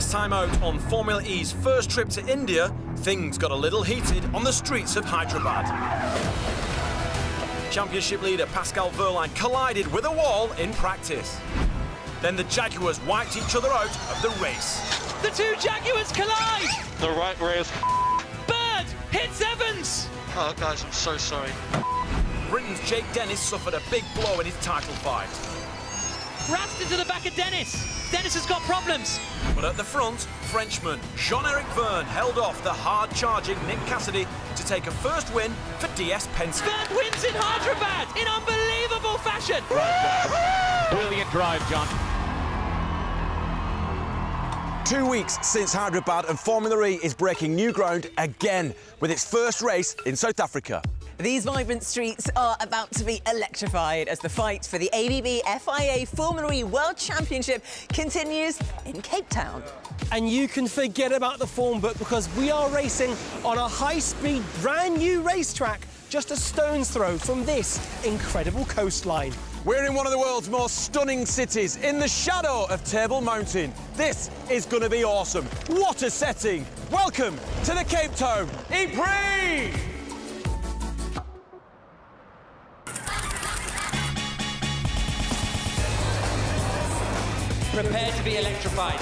Last time out on Formula E's first trip to India, things got a little heated on the streets of Hyderabad. Championship leader Pascal Wehrlein collided with a wall in practice. Then the Jaguars wiped each other out of the race. The two Jaguars collide! The right rear is Bird hits Evans! Oh, guys, I'm so sorry. Britain's Jake Dennis suffered a big blow in his title fight. Crashed into the back of Dennis. Dennis has got problems. But at the front, Frenchman Jean-Eric Vergne held off the hard-charging Nick Cassidy to take a first win for DS Penske. Vergne wins in Hyderabad in unbelievable fashion. Brilliant drive, John. 2 weeks since Hyderabad, and Formula E is breaking new ground again with its first race in South Africa. These vibrant streets are about to be electrified as the fight for the ABB FIA Formula E World Championship continues in Cape Town. And you can forget about the form book because we are racing on a high-speed, brand-new racetrack just a stone's throw from this incredible coastline. We're in one of the world's most stunning cities, in the shadow of Table Mountain. This is going to be awesome. What a setting! Welcome to the Cape Town E-Prix! Prepare to be electrified.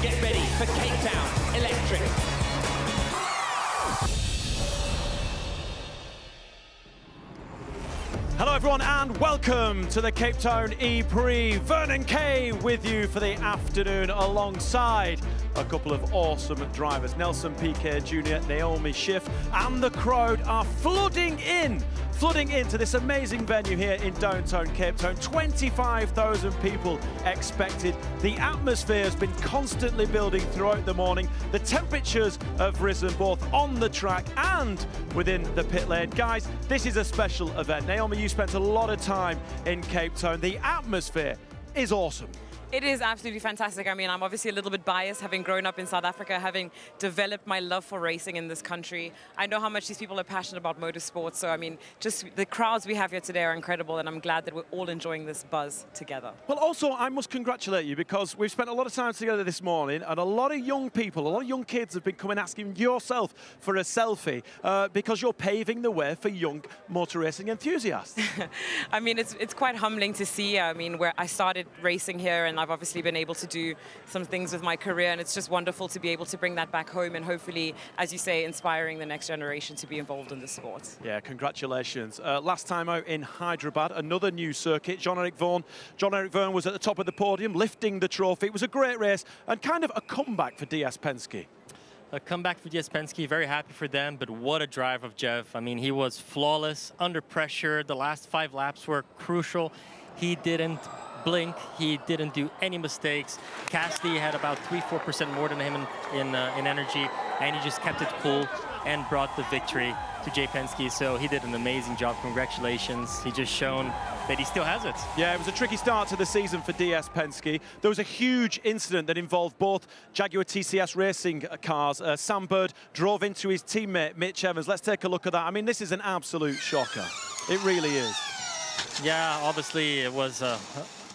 Get ready for Cape Town Electric. Hello everyone and welcome to the Cape Town E-Prix. Vernon Kay with you for the afternoon alongside a couple of awesome drivers. Nelson Piquet Jr., Naomi Schiff, and the crowd are flooding into this amazing venue here in downtown Cape Town. 25,000 people expected. The atmosphere has been constantly building throughout the morning. The temperatures have risen both on the track and within the pit lane. Guys, this is a special event. Naomi, you spent a lot of time in Cape Town. The atmosphere is awesome. It is absolutely fantastic. I mean, I'm obviously a little bit biased, having grown up in South Africa, having developed my love for racing in this country. I know how much these people are passionate about motorsports. So, I mean, just the crowds we have here today are incredible, and I'm glad that we're all enjoying this buzz together. Well, also, I must congratulate you because we've spent a lot of time together this morning, and a lot of young people, a lot of young kids have been coming asking yourself for a selfie because you're paving the way for young motor racing enthusiasts. I mean, it's quite humbling to see. I mean, where I started racing here, and I've obviously been able to do some things with my career, and it's just wonderful to be able to bring that back home and hopefully, as you say, inspiring the next generation to be involved in the sport. Yeah, congratulations. Last time out in Hyderabad, another new circuit. Jean-Eric Vergne was at the top of the podium, lifting the trophy. It was a great race and kind of a comeback for DS Penske. A comeback for DS Penske, very happy for them, but what a drive of Jeff. I mean, he was flawless, under pressure. The last 5 laps were crucial. He didn't blink, he didn't do any mistakes. Cassidy had about 3-4% more than him in energy, and he just kept it cool and brought the victory to Jay Penske. So he did an amazing job. Congratulations. He just shown that he still has it. Yeah, it was a tricky start to the season for DS Penske. There was a huge incident that involved both Jaguar TCS racing cars. Sam Bird drove into his teammate, Mitch Evans. Let's take a look at that. I mean, this is an absolute shocker. It really is. Yeah, obviously it was a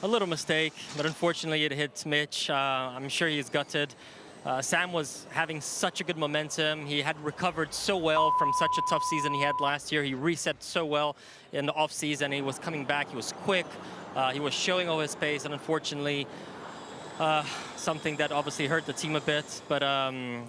little mistake, but unfortunately it hit Mitch. I'm sure he's gutted. Sam was having such a good momentum. He had recovered so well from such a tough season he had last year. He reset so well in the off-season. He was coming back. He was quick. He was showing all his pace, and unfortunately, something that obviously hurt the team a bit. But I'm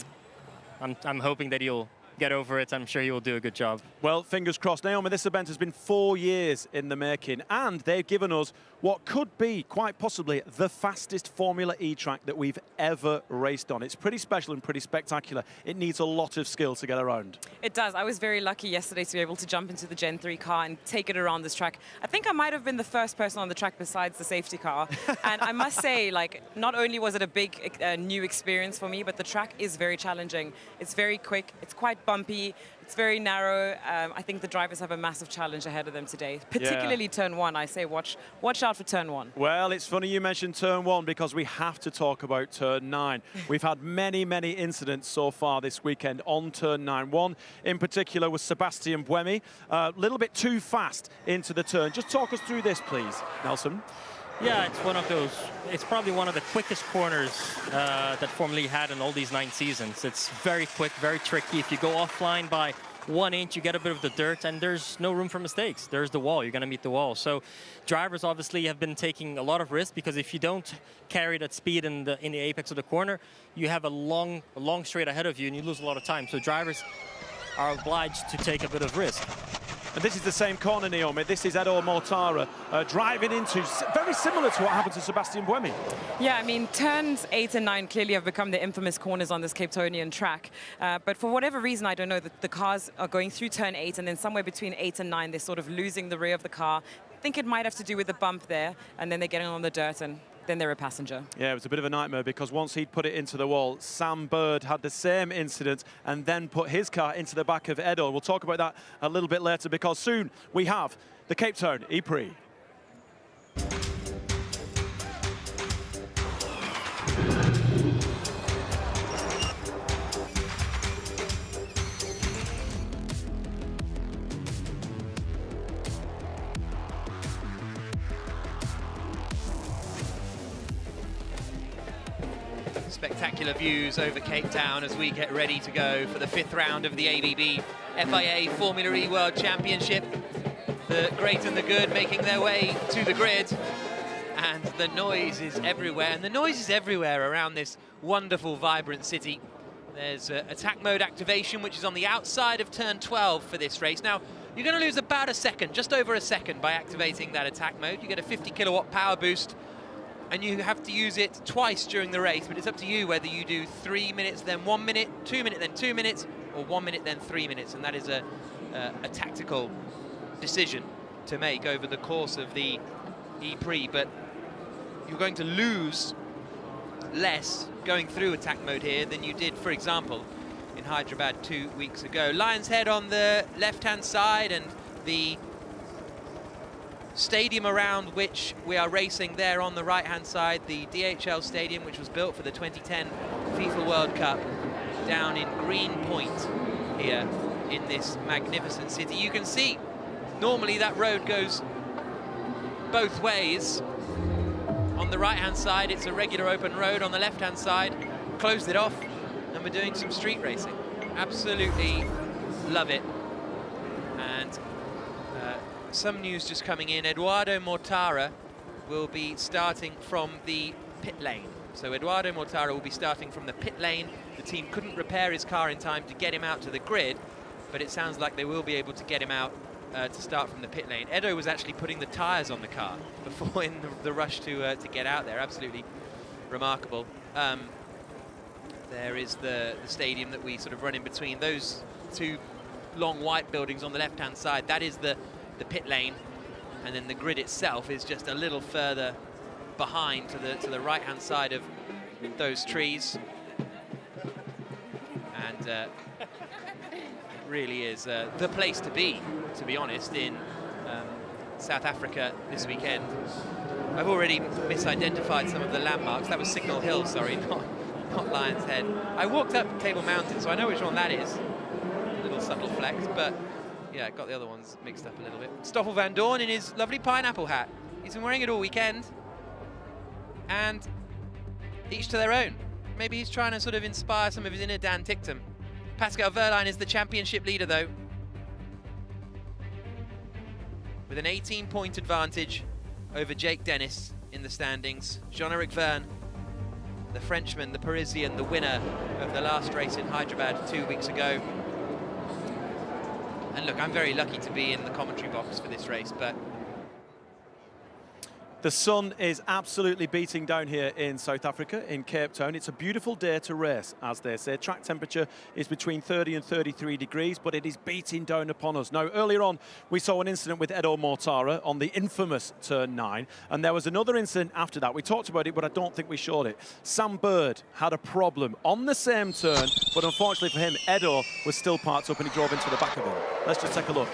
hoping that he'll get over it. I'm sure he will do a good job. Well, fingers crossed. Naomi, this event has been 4 years in the making, and they've given us what could be, quite possibly, the fastest Formula E track that we've ever raced on. It's pretty special and pretty spectacular. It needs a lot of skill to get around. It does. I was very lucky yesterday to be able to jump into the Gen 3 car and take it around this track. I think I might have been the first person on the track besides the safety car. And I must say, like, not only was it a big new experience for me, but the track is very challenging. It's very quick. It's quite bumpy. It's very narrow. I think the drivers have a massive challenge ahead of them today, particularly turn 1. I say watch out for turn 1. Well, it's funny you mentioned turn 1 because we have to talk about turn 9. We've had many incidents so far this weekend on turn 9. One in particular was Sebastian Buemi, a little bit too fast into the turn. Just talk us through this, please, Nelson. Yeah, it's one of those. It's probably one of the quickest corners that Formula E had in all these 9 seasons. It's very quick, very tricky. If you go offline by 1 inch, you get a bit of the dirt, and there's no room for mistakes. There's the wall. You're going to meet the wall. So drivers obviously have been taking a lot of risk, because if you don't carry that speed in the apex of the corner, you have a long straight ahead of you, and you lose a lot of time. So drivers are obliged to take a bit of risk. And this is the same corner, Naomi. This is Edo Mortara driving into, very similar to what happened to Sebastian Buemi. Yeah, I mean, turns 8 and 9 clearly have become the infamous corners on this Cape Townian track. But for whatever reason, I don't know, the cars are going through turn 8, and then somewhere between 8 and 9, they're sort of losing the rear of the car. I think it might have to do with the bump there, and then they're getting on the dirt, and then they're a passenger. Yeah, it was a bit of a nightmare, because once he'd put it into the wall, Sam Bird had the same incident and then put his car into the back of Edo. We'll talk about that a little bit later, because soon we have the Cape Town E-Prix. Spectacular views over Cape Town as we get ready to go for the 5th round of the ABB FIA Formula E World Championship. The great and the good making their way to the grid, and the noise is everywhere. And the noise is everywhere around this wonderful, vibrant city. There's attack mode activation, which is on the outside of turn 12 for this race. Now, you're going to lose about a second, just over a second, by activating that attack mode. You get a 50 kilowatt power boost, and you have to use it twice during the race, but it's up to you whether you do 3 minutes, then 1 minute, 2 minutes, then 2 minutes, or 1 minute, then 3 minutes. And that is a tactical decision to make over the course of the E-Prix. But you're going to lose less going through attack mode here than you did, for example, in Hyderabad 2 weeks ago. Lion's Head on the left-hand side, and the stadium around which we are racing there on the right-hand side, the DHL Stadium, which was built for the 2010 FIFA World Cup, down in Greenpoint here in this magnificent city. You can see normally that road goes both ways. On the right-hand side, it's a regular open road. On the left-hand side, closed it off, and we're doing some street racing. Absolutely love it. And some news just coming in. Eduardo Mortara will be starting from the pit lane. So Eduardo Mortara will be starting from the pit lane. The team couldn't repair his car in time to get him out to the grid, but it sounds like they will be able to get him out to start from the pit lane. Edo was actually putting the tyres on the car before in the rush to get out there. Absolutely remarkable. There is the stadium that we sort of run in between. Those two long white buildings on the left-hand side, that is the pit lane, and then the grid itself is just a little further behind to the right-hand side of those trees. And it really is the place to be honest, in South Africa this weekend. I've already misidentified some of the landmarks. That was Signal Hill, sorry, not Lion's Head. I walked up Table Mountain, so I know which one that is. A little subtle flex, but yeah, got the other ones mixed up a little bit. Stoffel van Dorn in his lovely pineapple hat. He's been wearing it all weekend. And each to their own. Maybe he's trying to sort of inspire some of his inner Dan Ticktum. Pascal Wehrlein is the championship leader, though, with an 18-point advantage over Jake Dennis in the standings. Jean-Eric Verne, the Frenchman, the Parisian, the winner of the last race in Hyderabad 2 weeks ago. And look, I'm very lucky to be in the commentary box for this race, but the sun is absolutely beating down here in South Africa, in Cape Town. It's a beautiful day to race, as they say. Track temperature is between 30 and 33 degrees, but it is beating down upon us. Now, earlier on, we saw an incident with Edo Mortara on the infamous turn 9, and there was another incident after that. We talked about it, but I don't think we showed it. Sam Bird had a problem on the same turn, but unfortunately for him, Edo was still parked up and he drove into the back of him. Let's just take a look.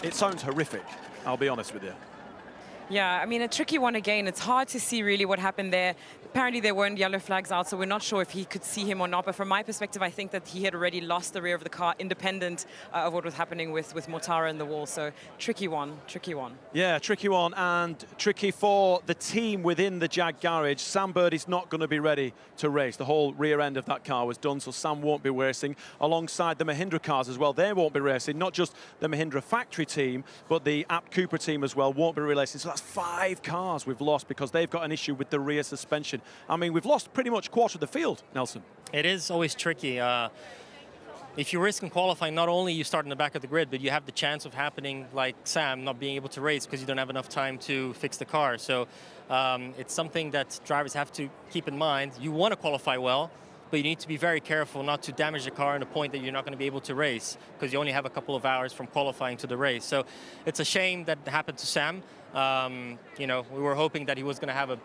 It sounds horrific, I'll be honest with you. Yeah, I mean, a tricky one again. It's hard to see really what happened there. Apparently there weren't yellow flags out, so we're not sure if he could see him or not. But from my perspective, I think that he had already lost the rear of the car, independent of what was happening with Mortara in the wall. So tricky one, tricky one. Yeah, tricky one, and tricky for the team within the Jag garage. Sam Birdie's not going to be ready to race. The whole rear end of that car was done, so Sam won't be racing. Alongside the Mahindra cars as well, they won't be racing. Not just the Mahindra factory team, but the Apt Cooper team as well won't be racing. So that's 5 cars we've lost because they've got an issue with the rear suspension. I mean, we've lost pretty much quarter of the field, Nelson. It is always tricky. If you risk in qualifying, not only you start in the back of the grid, but you have the chance of happening like Sam, not being able to race because you don't have enough time to fix the car. So it's something that drivers have to keep in mind. You want to qualify well, but you need to be very careful not to damage the car in a point that you're not going to be able to race because you only have a couple of hours from qualifying to the race. So it's a shame that happened to Sam. You know, we were hoping that he was going to have a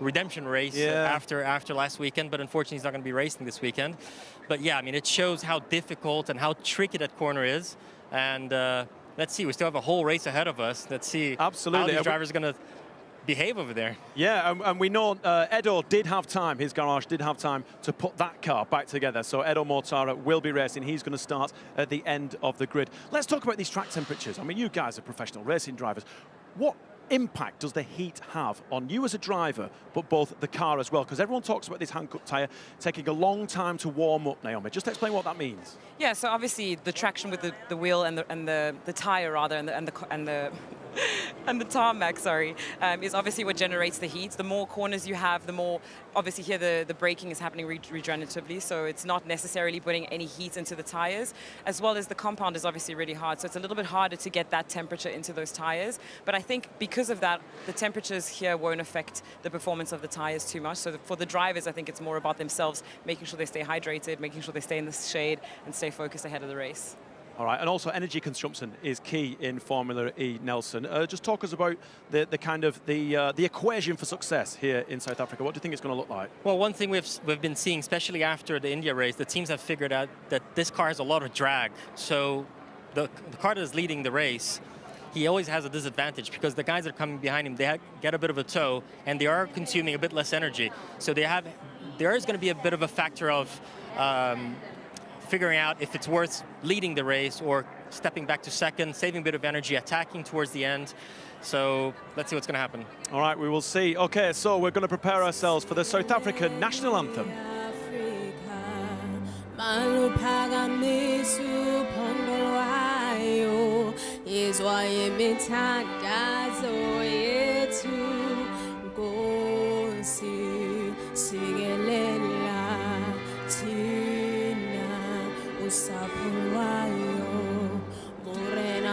redemption race after last weekend, but unfortunately he's not going to be racing this weekend. But yeah, I mean, it shows how difficult and how tricky that corner is. And let's see, we still have a whole race ahead of us. Let's see how these drivers are going to behave over there. Yeah, and we know Edo did have time, his garage did have time to put that car back together. So Edo Mortara will be racing. He's going to start at the end of the grid. Let's talk about these track temperatures. I mean, you guys are professional racing drivers. What impact does the heat have on you as a driver, but both the car as well? Because everyone talks about this hand-cut tyre taking a long time to warm up, Naomi. Just explain what that means. Yeah, so obviously the traction with the wheel and the tyre rather and the tarmac, sorry, is obviously what generates the heat. The more corners you have, the more, obviously here the braking is happening regeneratively, so it's not necessarily putting any heat into the tires, as well as the compound is obviously really hard, so it's a little bit harder to get that temperature into those tires. But I think because of that, the temperatures here won't affect the performance of the tires too much. So for the drivers, I think it's more about themselves, making sure they stay hydrated, making sure they stay in the shade, and stay focused ahead of the race. All right, and also energy consumption is key in Formula E, Nelson. Just talk us about the equation for success here in South Africa. What do you think it's going to look like? Well, one thing we've been seeing, especially after the India race, the teams have figured out that this car has a lot of drag. So the car that is leading the race, he always has a disadvantage because the guys that are coming behind him, they get a bit of a tow and they are consuming a bit less energy. So there is going to be a bit of a factor of figuring out if it's worth leading the race or stepping back to second, saving a bit of energy, attacking towards the end. So let's see what's going to happen. All right, we will see. Okay, so we're going to prepare ourselves for the South African national anthem.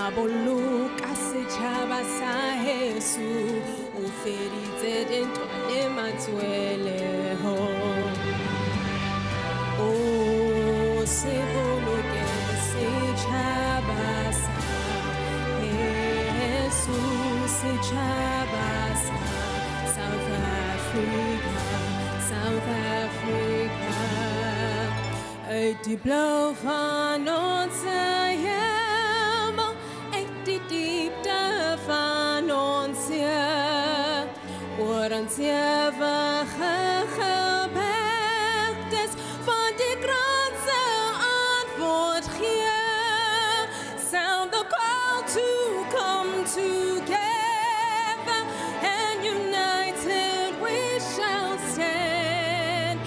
Boluka sechaba sa Jesu uferite dentro le matwele ho o se boluka sechaba sa Jesu sechaba sa South Africa a diplo fanonsa deep defaanonsie ons ewe geberg is van die grondse antwoord gee. Sound the call to come together and united we shall stand.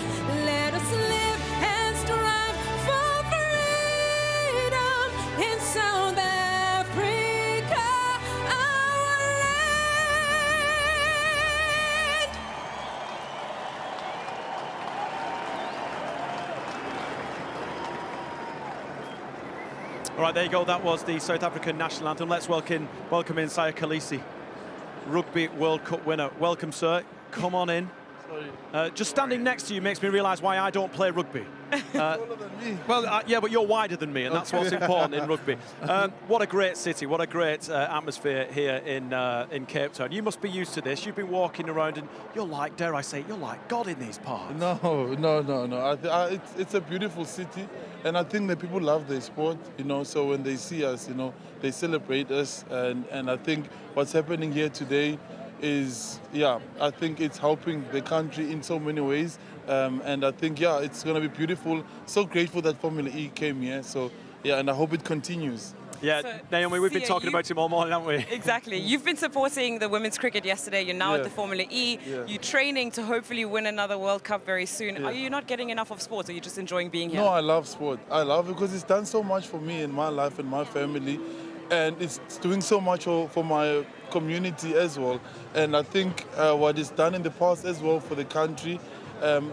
Let us live and strive for freedom in South Africa. All right, there you go. That was the South African national anthem. Let's welcome in Saya Khaleesi, Rugby World Cup winner. Welcome, sir. Come on in. Just standing next to you makes me realise why I don't play rugby. Taller than me. Well, yeah, but you're wider than me, and that's what's important in rugby. What a great city, what a great atmosphere here in Cape Town. You must be used to this. You've been walking around, and you're like, dare I say, you're like God in these parts. No. It's a beautiful city, and I think that people love their sport, you know, so when they see us, you know, they celebrate us, and I think what's happening here today is, yeah, I think it's helping the country in so many ways. And I think, yeah, it's going to be beautiful. So grateful that Formula E came here. So, yeah, and I hope it continues. Yeah, So, Naomi, we've been Sia, talking about him all morning, haven't we? Exactly. You've been supporting the women's cricket yesterday. You're now Yeah. at the Formula E. Yeah. You're training to hopefully win another World Cup very soon. Yeah. Are you not getting enough of sports? Or are you just enjoying being here? No, I love sport. I love it because it's done so much for me in my life and my family. And it's doing so much for my community as well. And I think what is done in the past as well for the country,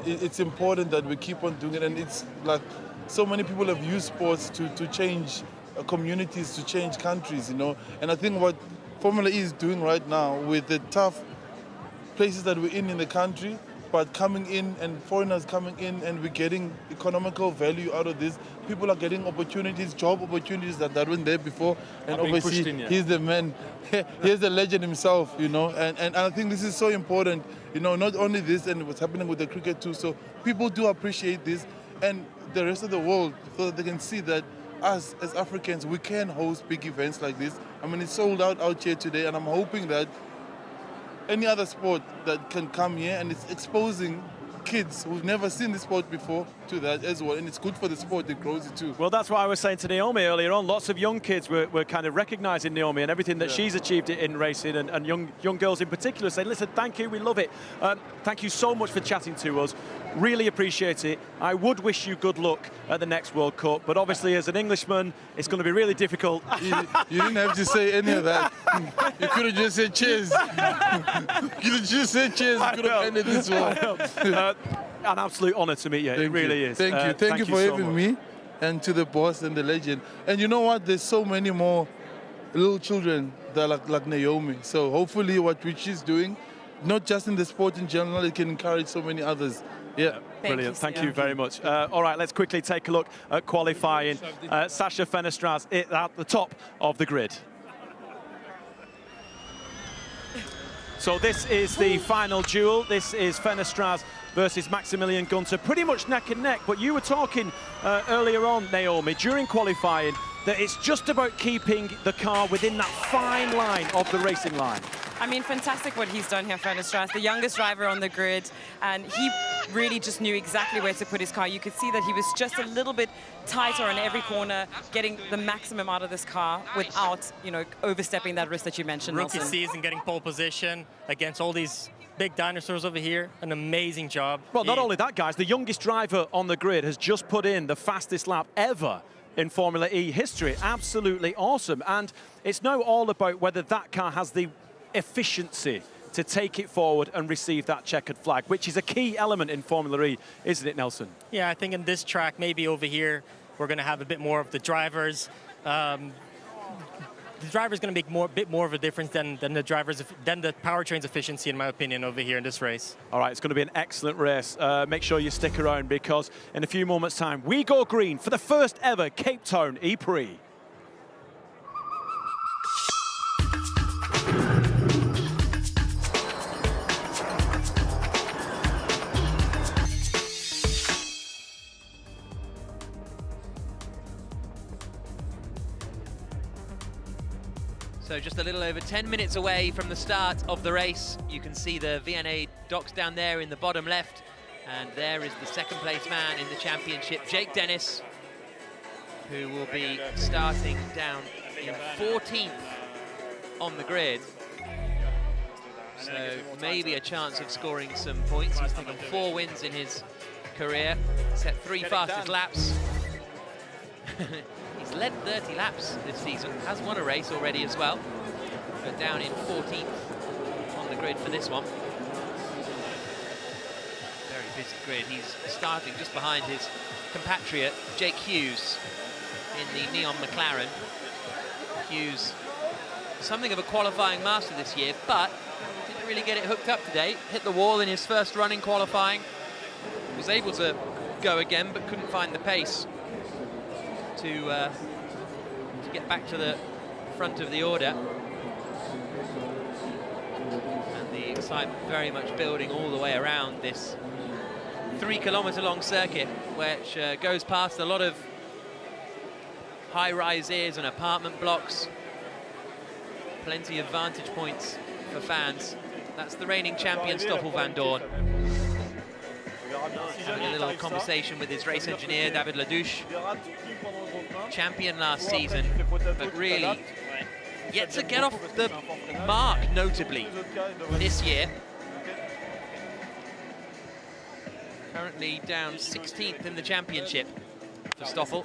it's important that we keep on doing it. And it's like so many people have used sports to change communities, to change countries, you know. And I think what Formula E is doing right now with the tough places that we're in the country, but coming in and foreigners coming in and we're getting economical value out of this. People are getting opportunities, job opportunities that weren't there before. And obviously, he's the man, he's the legend himself, you know. And I think this is so important, you know, not only this and what's happening with the cricket too. So people do appreciate this and the rest of the world so that they can see that us as Africans, we can host big events like this. I mean, it's sold out here today, and I'm hoping that any other sport that can come here, and it's exposing kids who've never seen the sport before to that as well, and it's good for the sport, it grows it too. Well, that's what I was saying to Naomi earlier on. Lots of young kids were kind of recognising Naomi and everything that she's achieved in racing, and young girls in particular saying, listen, thank you, we love it. Thank you so much for chatting to us. Really appreciate it. I would wish you good luck at the next World Cup, but obviously as an Englishman, it's going to be really difficult. You didn't have to say any of that. You could have just said cheers. You could have just said cheers. You could have ended this one. An absolute honour to meet you. It really is. Thank you. Thank you for so having much. me, and to the boss and the legend. And you know what? There's so many more little children that are like Naomi. So hopefully what she's doing, not just in the sport in general, it can encourage so many others. Yeah. Brilliant. Thank you very much. All right, let's quickly take a look at qualifying. Sasha Fenestraz at the top of the grid. So this is the final duel. This is Fenestraz versus Maximilian Gunter, pretty much neck and neck. But you were talking earlier on, Naomi, during qualifying, that it's just about keeping the car within that fine line of the racing line. I mean, fantastic what he's done here, Fenestraz, the youngest driver on the grid, and he really just knew exactly where to put his car. You could see that he was just a little bit tighter on every corner, getting the maximum out of this car without, you know, overstepping that risk that you mentioned, Rookie Nelson. season, getting pole position against all these big dinosaurs over here. An amazing job. Well, not only that, guys, the youngest driver on the grid has just put in the fastest lap ever in Formula E history. Absolutely awesome. And it's now all about whether that car has the efficiency to take it forward and receive that checkered flag, which is a key element in Formula E, isn't it, Nelson? Yeah, I think in this track, maybe over here, we're going to have a bit more of the drivers. The driver's going to make a bit more of a difference than the powertrain's efficiency, in my opinion, over here in this race. All right, it's going to be an excellent race. Make sure you stick around, because in a few moments' time, we go green for the first ever Cape Town E-Prix. So just a little over 10 minutes away from the start of the race. You can see the V&A docks down there in the bottom left. And there is the second place man in the championship, Jake Dennis, who will be starting down in 14th on the grid. So maybe a chance of scoring some points. He's taken 4 wins in his career, set 3 fastest laps. He's led 30 laps this season, has won a race already as well, but down in 14th on the grid for this one. Very busy grid. He's starting just behind his compatriot, Jake Hughes, in the Neon McLaren. Hughes, something of a qualifying master this year, but didn't really get it hooked up today. Hit the wall in his first run in qualifying. Was able to go again, but couldn't find the pace to get back to the front of the order. And the excitement very much building all the way around this 3-kilometre long circuit, which goes past a lot of high-rises and apartment blocks. Plenty of vantage points for fans. That's the reigning champion, Stoffel van Doorn. Having a little conversation with his race engineer, David Ladouche. Champion last season, but really yet to get off the mark, notably, this year. Currently down 16th in the championship for Stoffel.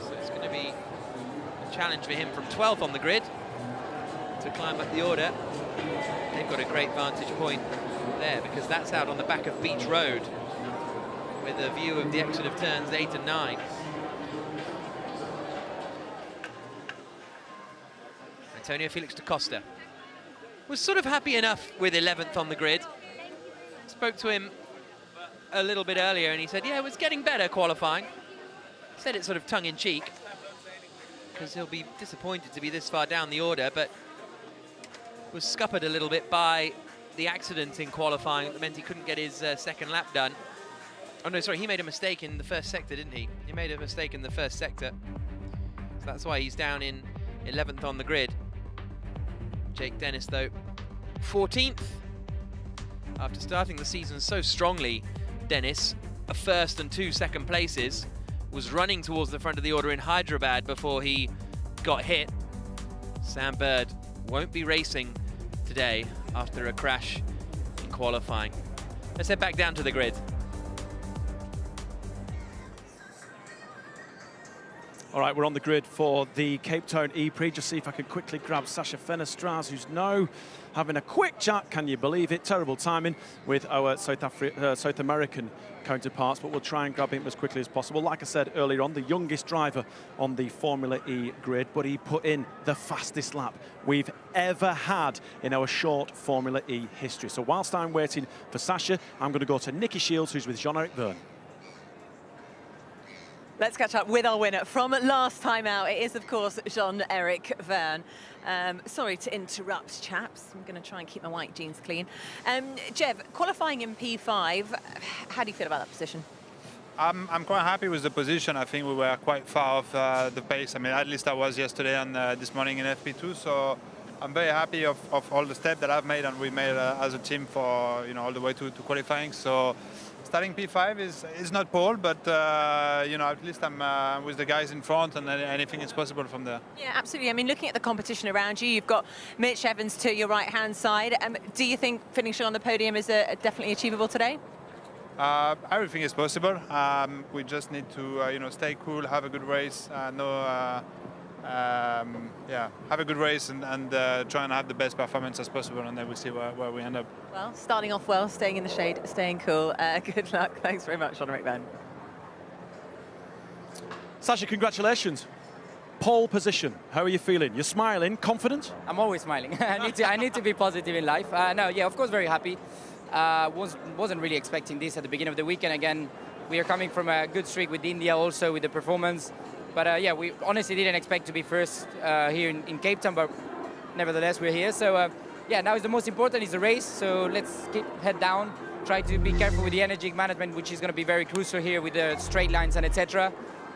So it's going to be a challenge for him from 12th on the grid to climb up the order. They've got a great vantage point there because that's out on the back of Beach Road with a view of the exit of turns 8 and 9. Antonio Felix da Costa was sort of happy enough with 11th on the grid. Spoke to him a little bit earlier and he said, yeah, it was getting better qualifying. Said it sort of tongue-in-cheek because he'll be disappointed to be this far down the order, but was scuppered a little bit by the accident in qualifying that meant he couldn't get his second lap done. Oh no, sorry, he made a mistake in the first sector, didn't he? He made a mistake in the first sector. So that's why he's down in 11th on the grid. Jake Dennis, though, 14th. After starting the season so strongly, Dennis, a first and 2 second places, was running towards the front of the order in Hyderabad before he got hit. Sam Bird won't be racing today after a crash in qualifying. Let's head back down to the grid. All right, we're on the grid for the Cape Town E-Prix. Just see if I can quickly grab Sasha Fenestraz, who's now having a quick chat, can you believe it? Terrible timing with our South American counterparts, but we'll try and grab him as quickly as possible. Like I said earlier on, the youngest driver on the Formula E grid, but he put in the fastest lap we've ever had in our short Formula E history. So whilst I'm waiting for Sasha, I'm going to go to Nicky Shields, who's with Jean-Eric Vergne. Let's catch up with our winner from last time out. It is, of course, Jean-Eric Vergne. Sorry to interrupt, chaps. I'm going to try and keep my white jeans clean. Jev, qualifying in P5, how do you feel about that position? I'm quite happy with the position. I think we were quite far off the pace. I mean, at least I was yesterday and this morning in FP2. So I'm very happy of all the steps that I've made and we made as a team for all the way to qualifying. So starting P5 is not pole, but at least I'm with the guys in front, and anything is possible from there. Yeah, absolutely. I mean, looking at the competition around you, you've got Mitch Evans to your right-hand side. Do you think finishing on the podium is definitely achievable today? Everything is possible. We just need to stay cool, have a good race, have a good race and try and have the best performance as possible, and then we'll see where we end up. Well, starting off well, staying in the shade, staying cool. Good luck. Thanks very much, Jean-Eric Vergne. Sasha, congratulations. Pole position. How are you feeling? You're smiling, confident? I'm always smiling. I need to be positive in life. Of course, very happy. Wasn't really expecting this at the beginning of the weekend. Again, we are coming from a good streak with India, also with the performance. But we honestly didn't expect to be first here in Cape Town, but nevertheless we're here. So now is the most important is the race. So let's keep head down, try to be careful with the energy management, which is going to be very crucial here with the straight lines and etc.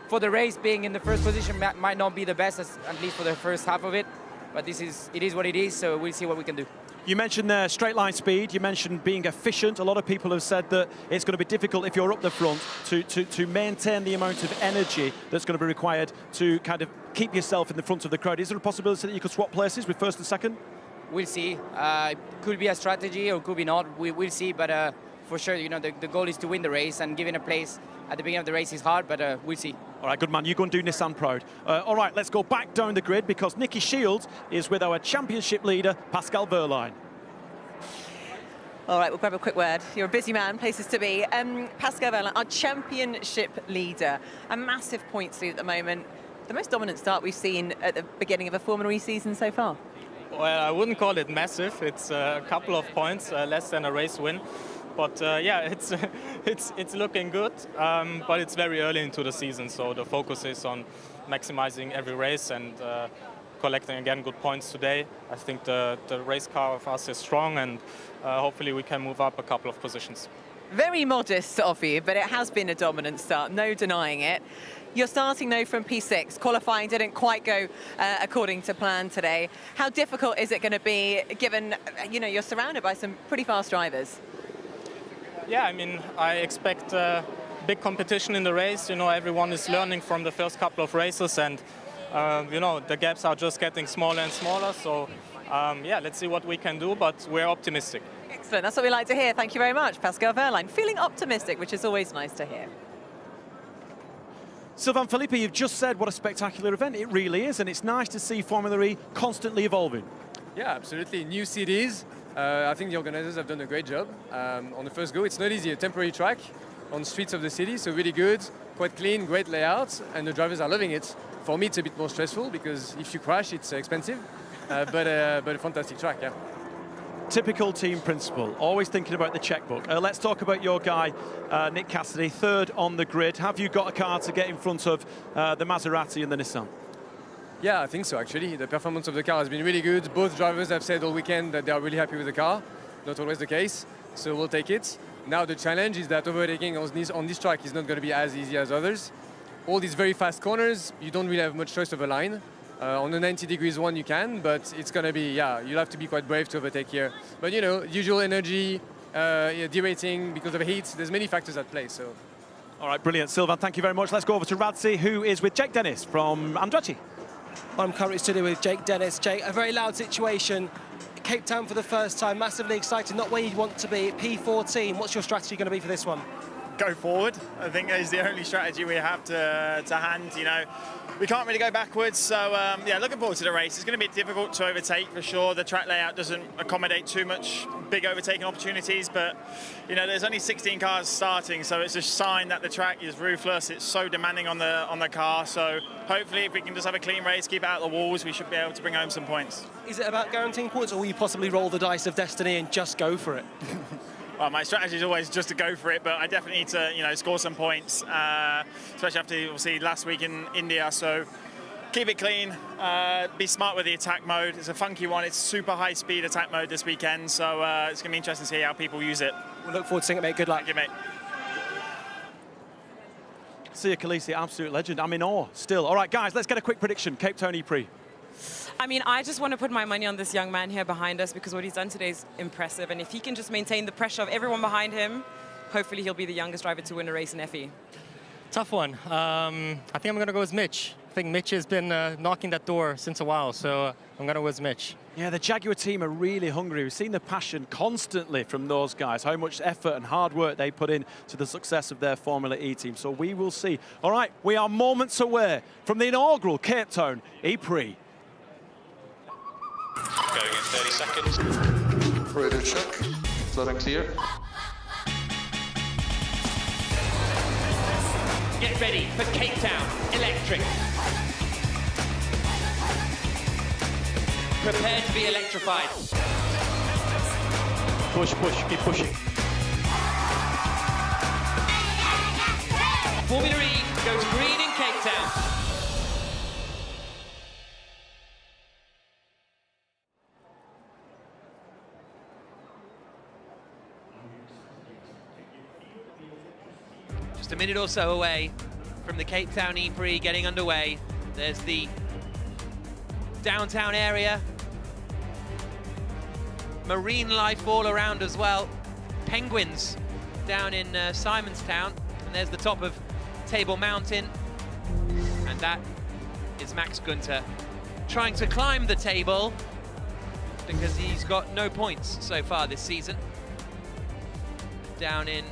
For the race, being in the first position might not be the best, at least for the first half of it. But it is what it is. So we'll see what we can do. You mentioned straight line speed, you mentioned being efficient. A lot of people have said that it's going to be difficult if you're up the front to maintain the amount of energy that's going to be required to kind of keep yourself in the front of the crowd. Is there a possibility that you could swap places with first and second? We'll see. It could be a strategy or could be not. We'll see, but for sure, the goal is to win the race, and giving a place at the beginning of the race is hard, but we'll see. All right, good man. You go and do Nissan proud. All right, let's go back down the grid because Nicky Shields is with our championship leader, Pascal Wehrlein. All right, we'll grab a quick word. You're a busy man, places to be. Pascal Wehrlein, our championship leader, a massive points lead at the moment. The most dominant start we've seen at the beginning of a Formula E season so far. Well, I wouldn't call it massive. It's a couple of points, less than a race win. But yeah, it's looking good, but it's very early into the season, so the focus is on maximizing every race and collecting again good points today. I think the race car of us is strong, and hopefully we can move up a couple of positions. Very modest of you, but it has been a dominant start, no denying it. You're starting though from P6. Qualifying didn't quite go according to plan today. How difficult is it going to be, given you're surrounded by some pretty fast drivers? Yeah, I mean, I expect big competition in the race. Everyone is learning from the first couple of races, and the gaps are just getting smaller and smaller. So yeah, let's see what we can do, but we're optimistic. Excellent, that's what we like to hear. Thank you very much, Pascal Wehrlein. Feeling optimistic, which is always nice to hear. Sylvain Philippe, you've just said what a spectacular event it really is, and it's nice to see Formula E constantly evolving. Yeah, absolutely. New cities. I think the organizers have done a great job. On the first go, it's not easy, a temporary track on the streets of the city, so really good, quite clean, great layout, and the drivers are loving it. For me, it's a bit more stressful because if you crash, it's expensive, but a fantastic track, yeah. Typical team principle, always thinking about the checkbook. Let's talk about your guy, Nick Cassidy, third on the grid. Have you got a car to get in front of the Maserati and the Nissan? Yeah, I think so, actually. The performance of the car has been really good. Both drivers have said all weekend that they are really happy with the car. Not always the case, so we'll take it. Now the challenge is that overtaking on this track is not going to be as easy as others. All these very fast corners, you don't really have much choice of a line. On the 90 degrees one you can, but it's going to be, yeah, you'll have to be quite brave to overtake here. But usual energy, derating because of heat, there's many factors at play, so. All right, brilliant. Sylvain, thank you very much. Let's go over to Radzi, who is with Jake Dennis from Andretti. I'm currently studying with Jake Dennis. Jake, a very loud situation. Cape Town for the first time, massively excited, not where you want to be. P14, what's your strategy going to be for this one? Go forward. I think is the only strategy we have to hand. We can't really go backwards, so yeah, looking forward to the race. It's going to be difficult to overtake for sure. The track layout doesn't accommodate too much big overtaking opportunities, but there's only 16 cars starting, so it's a sign that the track is ruthless. It's so demanding on the car, so hopefully if we can just have a clean race, keep it out of the walls, we should be able to bring home some points. Is it about guaranteeing points, or will you possibly roll the dice of destiny and just go for it? Well, my strategy is always just to go for it, but I definitely need to, score some points, especially after, obviously, last week in India. So keep it clean, be smart with the attack mode. It's a funky one. It's super high-speed attack mode this weekend, so it's going to be interesting to see how people use it. We'll look forward to seeing it, mate. Good luck. Thank you, mate. Sia Khaleesi, absolute legend. I'm in awe still. All right, guys, let's get a quick prediction. Cape Town E-Prix. I mean, I just want to put my money on this young man here behind us because what he's done today is impressive. And if he can just maintain the pressure of everyone behind him, hopefully he'll be the youngest driver to win a race in FE. Tough one. I think I'm going to go with Mitch. I think Mitch has been knocking that door since a while, so I'm going to go with Mitch. Yeah, the Jaguar team are really hungry. We've seen the passion constantly from those guys, how much effort and hard work they put in to the success of their Formula E team. So we will see. All right, we are moments away from the inaugural Cape Town E-Prix. Going in 30 seconds. Radio check. Loud and clear. Get ready for Cape Town Electric. Prepare to be electrified. Push, keep pushing. Formula E goes green in Cape Town. Just a minute or so away from the Cape Town E-Prix getting underway. There's the downtown area. Marine life all around as well. Penguins down in Simonstown. And there's the top of Table Mountain. And that is Max Günther trying to climb the table because he's got no points so far this season. Down in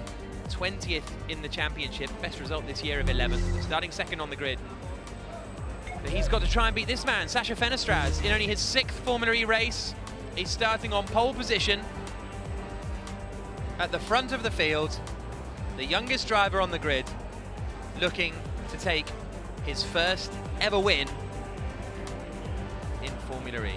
20th in the championship, best result this year of 11th, starting second on the grid. But he's got to try and beat this man, Sacha Fenestraz, in only his 6th Formula E race. He's starting on pole position at the front of the field, the youngest driver on the grid, looking to take his first ever win in Formula E.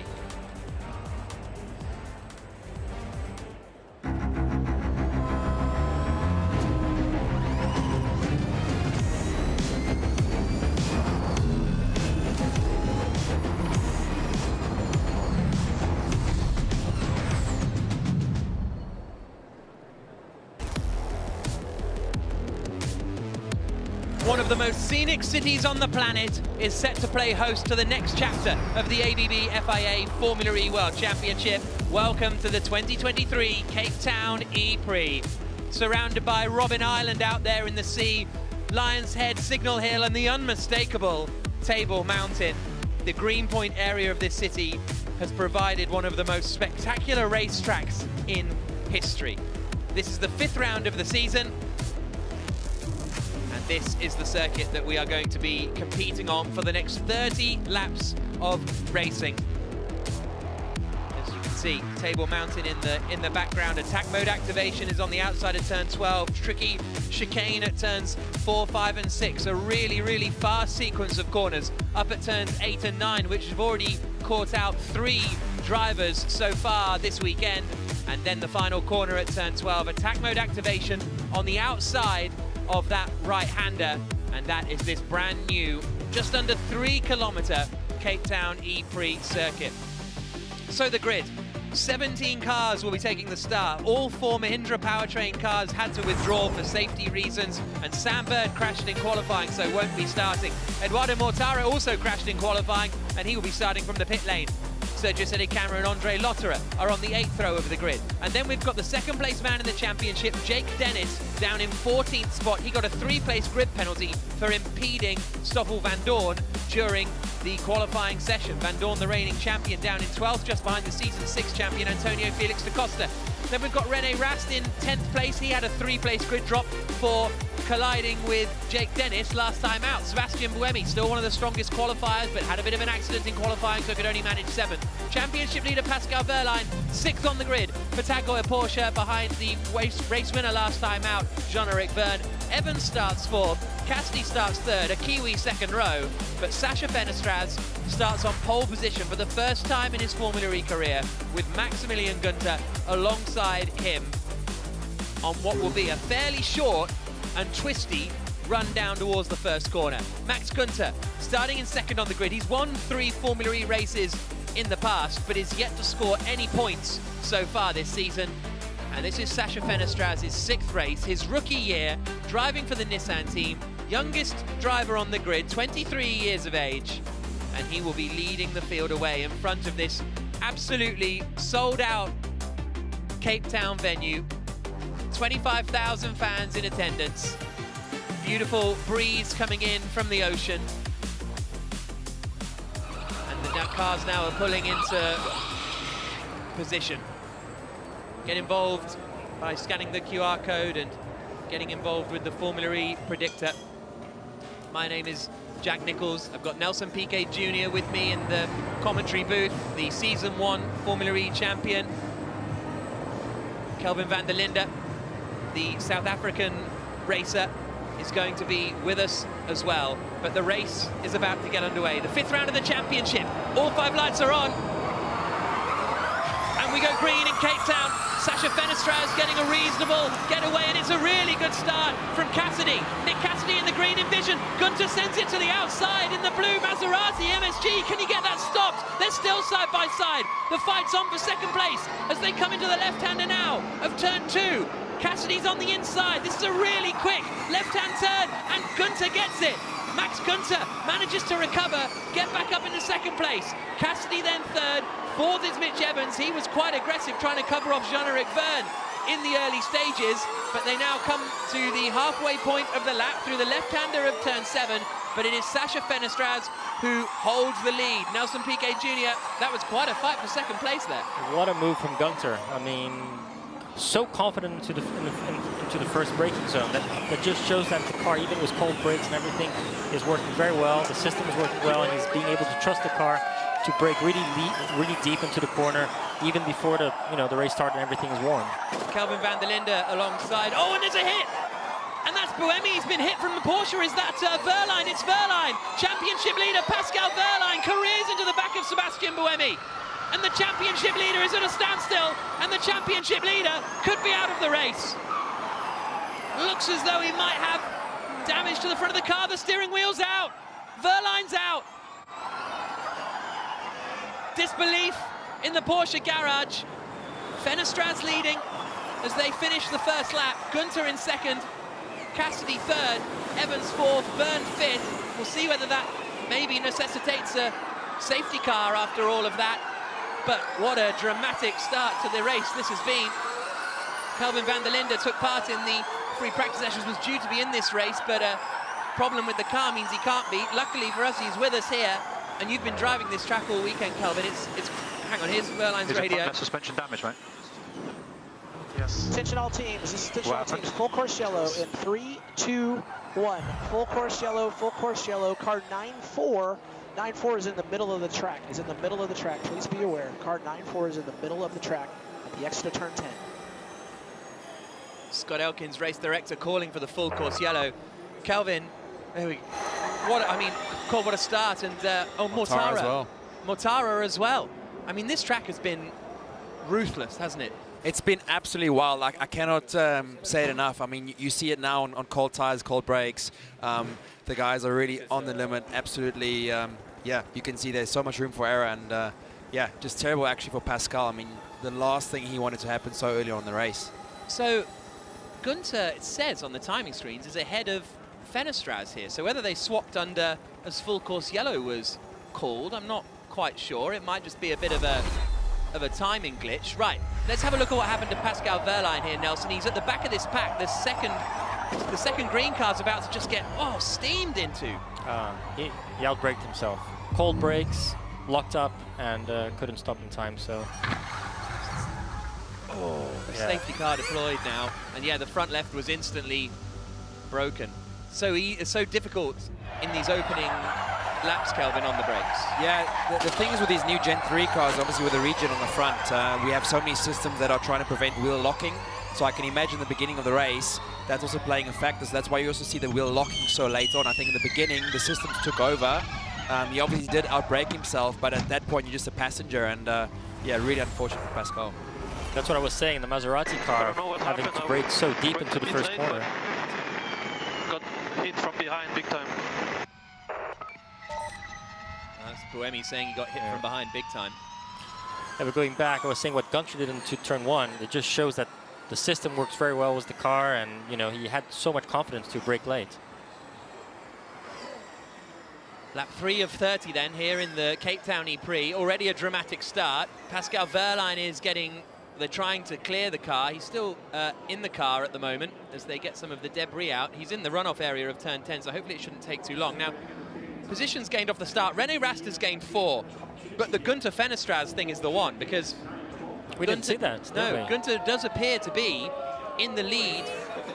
of the most scenic cities on the planet is set to play host to the next chapter of the ABB FIA Formula E World Championship. Welcome to the 2023 Cape Town E-Prix. Surrounded by Robben Island out there in the sea, Lion's Head, Signal Hill and the unmistakable Table Mountain. The Greenpoint area of this city has provided one of the most spectacular racetracks in history. This is the 5th round of the season, and this is the circuit that we are going to be competing on for the next 30 laps of racing. As you can see, Table Mountain in the background. Attack mode activation is on the outside of turn 12. Tricky chicane at turns 4, 5 and 6. A really fast sequence of corners up at turns 8 and 9, which have already caught out 3 drivers so far this weekend. And then the final corner at turn 12. Attack mode activation on the outside of that right-hander. And that is this brand new, just under 3 kilometer Cape Town E-Prix circuit. So the grid. 17 cars will be taking the start. All 4 Mahindra powertrain cars had to withdraw for safety reasons, and Sam Bird crashed in qualifying, so won't be starting. Eduardo Mortara also crashed in qualifying, and he will be starting from the pit lane. Sergio Sedicamera and Andre Lotterer are on the 8th row of the grid. And then we've got the 2nd place man in the championship, Jake Dennis, down in 14th spot. He got a 3-place grid penalty for impeding Stoffel Van Dorn during the qualifying session. Van Dorn, the reigning champion, down in 12th, just behind the season 6 champion, Antonio Felix da Costa. Then we've got Rene Rast in 10th place. He had a 3-place grid drop for colliding with Jake Dennis last time out. Sebastian Buemi, still one of the strongest qualifiers, but had a bit of an accident in qualifying, so could only manage 7th. Championship leader Pascal Wehrlein, 6th on the grid for Tag Heuer Porsche, behind the race winner last time out, Jean-Eric Vergne. Evans starts 4th, Cassidy starts 3rd, a Kiwi 2nd row, but Sacha Fenestraz starts on pole position for the first time in his Formula E career, with Maximilian Günther alongside him on what will be a fairly short and twisty run down towards the first corner. Max Günther starting in 2nd on the grid. He's won 3 Formula E races in the past, but is yet to score any points so far this season. And this is Sacha Fenestraz's 6th race, his rookie year, driving for the Nissan team. Youngest driver on the grid, 23 years of age. And he will be leading the field away in front of this absolutely sold out Cape Town venue. 25,000 fans in attendance. Beautiful breeze coming in from the ocean. And the cars now are pulling into position. Get involved by scanning the QR code and getting involved with the Formula E predictor. My name is Jack Nichols. I've got Nelson Piquet Jr. with me in the commentary booth, the Season 1 Formula E champion. Kelvin van der Linde, the South African racer, is going to be with us as well. But the race is about to get underway. The 5th round of the championship. All 5 lights are on. And we go green in Cape Town. Sacha Fenestraz getting a reasonable getaway, and it's a really good start from Cassidy. Nick Cassidy in the green in vision. Günther sends it to the outside in the blue Maserati MSG. Can he get that stopped? They're still side by side. The fight's on for 2nd place as they come into the left-hander now of turn 2. Cassidy's on the inside. This is a really quick left-hand turn, and Günther gets it. Max Günther manages to recover, get back up into 2nd place. Cassidy then 3rd. 4th is Mitch Evans. He was quite aggressive trying to cover off Jean-Eric Vergne in the early stages, but they now come to the halfway point of the lap through the left-hander of turn 7, but it is Sacha Fenestraz who holds the lead. Nelson Piquet Jr., that was quite a fight for 2nd place there. What a move from Günther. I mean, so confident into the first braking zone. That just shows that the car, even with cold brakes and everything, is working very well. The system is working well, and he's being able to trust the car to brake really deep into the corner, even before the race started and everything is warm. Kelvin van der Linde alongside. Oh, and there's a hit! And that's Buemi. He's been hit from the Porsche. Is that Wehrlein? It's Wehrlein. Championship leader Pascal Wehrlein careers into the back of Sebastian Buemi. And the championship leader is at a standstill, and the championship leader could be out of the race. Looks as though he might have damage to the front of the car. The steering wheel's out. Wehrlein's out. Disbelief in the Porsche garage. Fenestraz leading as they finish the first lap. Günther in 2nd, Cassidy 3rd. Evans fourth, Verne fifth. We'll see whether that maybe necessitates a safety car after all of that. But what a dramatic start to the race this has been. Kelvin van der Linde took part in the free practice sessions, was due to be in this race, but a problem with the car means he can't be. Luckily for us, he's with us here, and you've been driving this track all weekend, Kelvin. It's hang on, here's Verline's radio. Suspension damage, right? Yes. Attention all teams, this is attention all teams. Full course yellow in 3, 2, 1. Full course yellow, car 9-4. 9-4 is in the middle of the track, please be aware. Car 9-4 is in the middle of the track at the exit of turn 10. Scott Elkins, race director, calling for the full course yellow. Kelvin, there we what a start, and oh, Mortara as well. Mortara as well. I mean, this track has been ruthless, hasn't it? It's been absolutely wild. I cannot say it enough. I mean, you see it now on cold tires, cold brakes. The guys are really on the limit. Absolutely, yeah, you can see there's so much room for error, and yeah, just terrible actually for Pascal. I mean, the last thing he wanted to happen so early on in the race. So Gunter, it says on the timing screens, is ahead of Fenestraz here. So whether they swapped under as full course yellow was called, I'm not quite sure. It might just be a bit of a timing glitch. Right, let's have a look at what happened to Pascal Wehrlein here, Nelson. He's at the back of this pack. The second green car's about to just get steamed into. He outbraked himself. Cold brakes, locked up, and couldn't stop in time, so... Oh, yeah. Safety car deployed now, and yeah, the front left was instantly broken. So it's so difficult in these opening laps, Kelvin, on the brakes. Yeah, the thing is with these new Gen 3 cars, obviously with the regen on the front, we have so many systems that are trying to prevent wheel locking. So I can imagine the beginning of the race, that's also playing a factor. So that's why you also see the wheel locking so late on. I think in the beginning, the systems took over. He obviously did outbrake himself, but at that point, you're just a passenger, and yeah, really unfortunate for Pascal. That's what I was saying, the Maserati car having to brake so deep into the first corner. Got hit from behind big time. That's Buemi saying he got hit from behind big time. Yeah, but going back, I was saying what Gunter did into turn 1, it just shows that the system works very well with the car, and you know, he had so much confidence to brake late. Lap 3 of 30 then here in the Cape Town E-Prix. Already a dramatic start. Pascal Wehrlein is getting... They're trying to clear the car. He's still in the car at the moment as they get some of the debris out. He's in the runoff area of turn 10, so hopefully it shouldn't take too long. Now, positions gained off the start. René Rast has gained 4, but the Gunter Fenestraz thing is the one, because... We didn't see that, No, Gunter does appear to be in the lead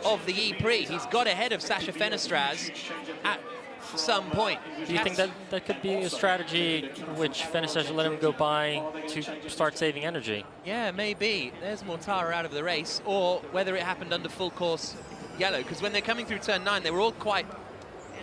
of the E-Prix. He's got ahead of Sacha Fenestraz at some point. Do you think that could be a strategy which Fenestraz will let him go by to start saving energy? Yeah, maybe. There's Mortara out of the race, or whether it happened under full course yellow, because when they're coming through turn 9, they were all quite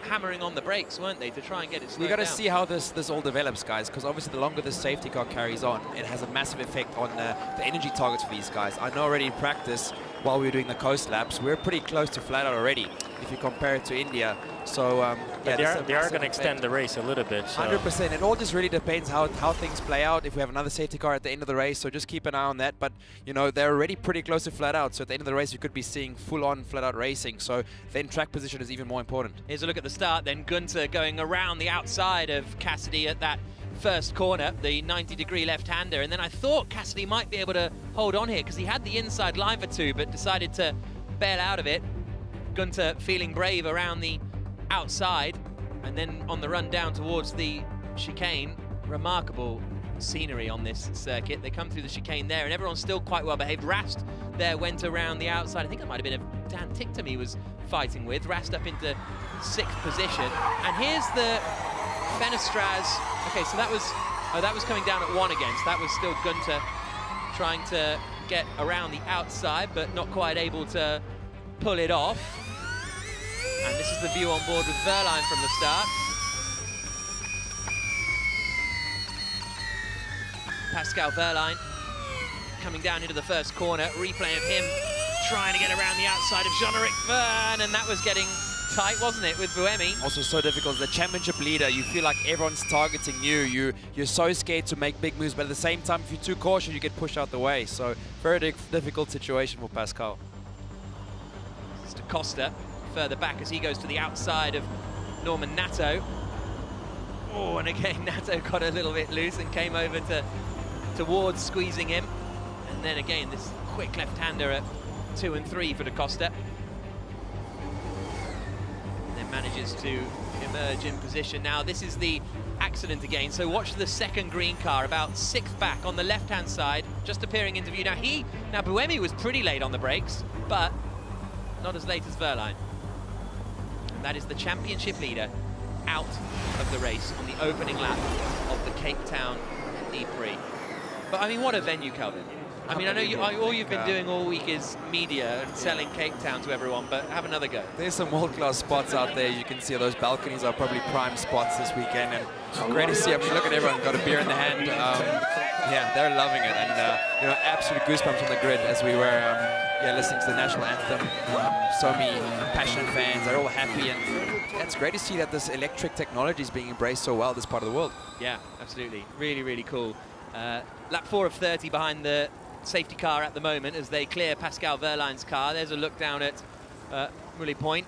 hammering on the brakes, weren't they, to try and get it slowed We got to down. see how this all develops, guys, because obviously the longer the safety car carries on, it has a massive effect on the energy targets for these guys. I know already in practice, while we were doing the coast laps, we're pretty close to flat out already, if you compare it to India. So yeah, they are going to extend the race a little bit. So. 100%. It all just really depends how things play out. If we have another safety car at the end of the race, so just keep an eye on that. But you know, they're already pretty close to flat out. So at the end of the race, you could be seeing full-on flat out racing. So then track position is even more important. Here's a look at the start. Then Gunter going around the outside of Cassidy at that first corner, the 90-degree left-hander. And then I thought Cassidy might be able to hold on here because he had the inside line for 2, but decided to bail out of it. Gunter feeling brave around the outside, and then on the run down towards the chicane. Remarkable scenery on this circuit. They come through the chicane there, and everyone's still quite well behaved. Rast there went around the outside. I think it might have been a Dan Ticktum he was fighting with. Rast up into 6th position, and here's the Fenestraz. Okay, so that was coming down at 1 again. So that was still Gunter trying to get around the outside, but not quite able to pull it off. And this is the view on board with Wehrlein from the start. Pascal Wehrlein coming down into the first corner. Replay of him trying to get around the outside of Jean-Eric Verne, and that was getting tight, wasn't it, with Buemi? Also so difficult. As the championship leader, you feel like everyone's targeting you. You're so scared to make big moves, but at the same time, if you're too cautious, you get pushed out the way. So very difficult situation for Pascal. Mr. Costa further back as he goes to the outside of Norman Nato. Oh, and again, Nato got a little bit loose and came over towards squeezing him. And then again, this quick left-hander at 2 and 3 for Da Costa. And then manages to emerge in position. Now, this is the accident again, so watch the second green car, about 6th back on the left-hand side, just appearing into view. Now Buemi was pretty late on the brakes, but not as late as Verline. And that is the championship leader out of the race on the opening lap of the Cape Town E-Prix. But I mean, what a venue, Calvin. I mean, I know all you've been doing all week is media and selling Cape Town to everyone, but have another go. There's some world-class spots out there. You can see those balconies are probably prime spots this weekend, and great to see. I mean, look at everyone got a beer in the hand. Yeah, they're loving it, and you know, absolute goosebumps on the grid as we were listening to the national anthem. So many passionate fans, they're all happy, and it's great to see that this electric technology is being embraced so well this part of the world. Yeah, absolutely. Really, really cool. Lap 4 of 30 behind the safety car at the moment as they clear Pascal Verline's car. There's a look down at Mully Point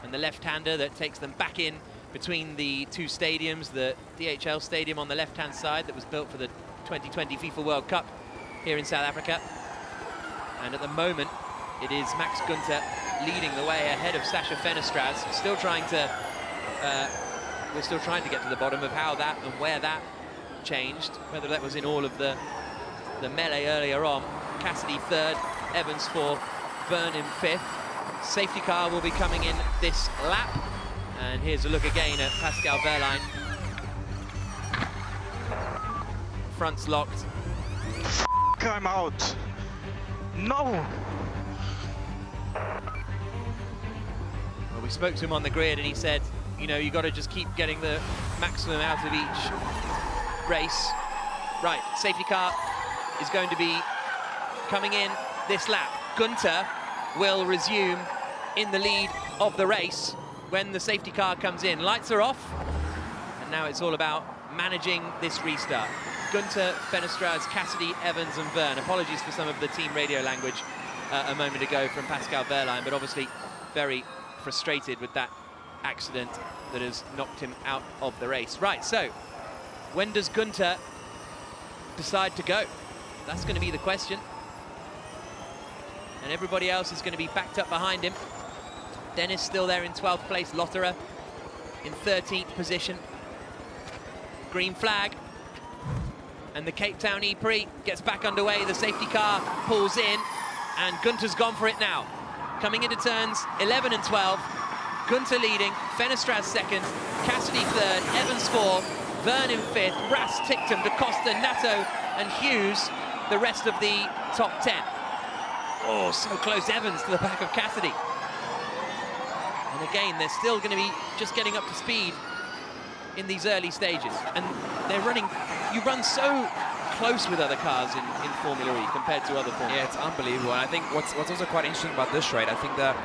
and the left-hander that takes them back in between the two stadiums, the DHL stadium on the left-hand side that was built for the 2020 FIFA World Cup here in South Africa. And at the moment, it is Max Günther leading the way ahead of Sasha Fenestraz. We're still trying to get to the bottom of how that and where that changed, whether that was in all of the melee earlier on. Cassidy 3rd, Evans 4th, Verne in 5th. Safety car will be coming in this lap. And here's a look again at Pascal Verline. Front's locked. I'm out. No! Well, we spoke to him on the grid and he said, you know, you got to just keep getting the maximum out of each race. Right, safety car is going to be coming in this lap. Günther will resume in the lead of the race when the safety car comes in. Lights are off, and now it's all about managing this restart. Günther, Fenestraz, Cassidy, Evans and Verne. Apologies for some of the team radio language a moment ago from Pascal Verline, but obviously very frustrated with that accident that has knocked him out of the race. Right, so when does Günther decide to go? That's going to be the question. And everybody else is going to be backed up behind him. Dennis still there in 12th place, Lotterer in 13th position. Green flag. And the Cape Town E-Prix gets back underway. The safety car pulls in, and Günther's gone for it now. Coming into turns 11 and 12. Günther leading, Fenestraz 2nd, Cassidy 3rd, Evans 4th, Verne in 5th, Rast, Ticktum, Da Costa, Nato and Hughes, the rest of the top 10. Oh, so close, Evans to the back of Cassidy. And again, they're still going to be just getting up to speed in these early stages. And they're running, you run so close with other cars in Formula E compared to other Formula. Yeah, it's unbelievable. And I think what's also quite interesting about this race, I think the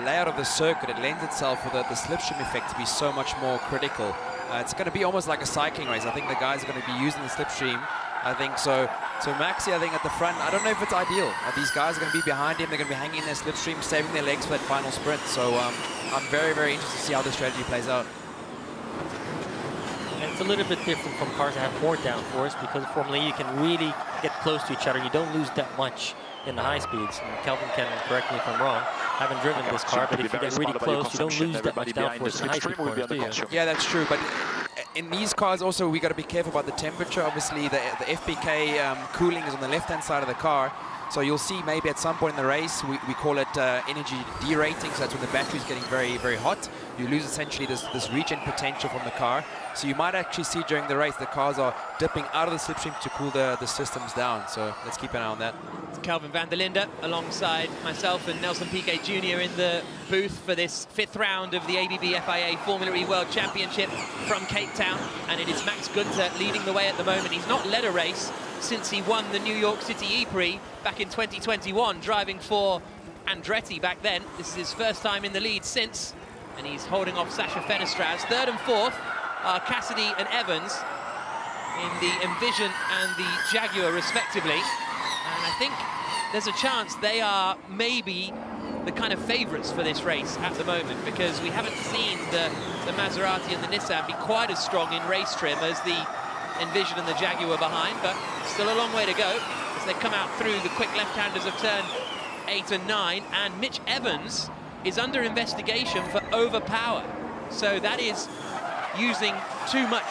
layout of the circuit, it lends itself for the slipstream effect to be so much more critical. It's going to be almost like a cycling race. I think the guys are going to be using the slipstream. I think so. So Maxi, I think at the front, I don't know if it's ideal. These guys are going to be behind him. They're going to be hanging in their slipstream, saving their legs for that final sprint. So I'm very, very interested to see how the strategy plays out. And it's a little bit different from cars that have more downforce, because in Formula E you can really get close to each other. You don't lose that much in the high speeds. And Kelvin can correct me if I'm wrong. I haven't driven this car, but if you get really close, you don't lose that much downforce in high speed corners, do you? Yeah, that's true. But in these cars also, we got to be careful about the temperature. Obviously, the FPK cooling is on the left-hand side of the car. So you'll see maybe at some point in the race, we call it energy derating. So that's when the battery is getting very, very hot. You lose essentially this regen potential from the car. So you might actually see during the race the cars are dipping out of the slipstream to cool the systems down. So let's keep an eye on that. It's Kelvin van der Linde alongside myself and Nelson Piquet Jr. in the booth for this 5th round of the ABB FIA Formula E World Championship from Cape Town. And it is Max Günther leading the way at the moment. He's not led a race since he won the New York City E-Prix back in 2021, driving for Andretti back then. This is his first time in the lead since, and he's holding off Sasha Fenestraz. 3rd and 4th are Cassidy and Evans in the Envision and the Jaguar respectively. And I think there's a chance they are maybe the kind of favourites for this race at the moment, because we haven't seen the Maserati and the Nissan be quite as strong in race trim as the Envision and the Jaguar behind, but still a long way to go as they come out through the quick left-handers of turn 8 and 9, and Mitch Evans is under investigation for overpower. So that is using too much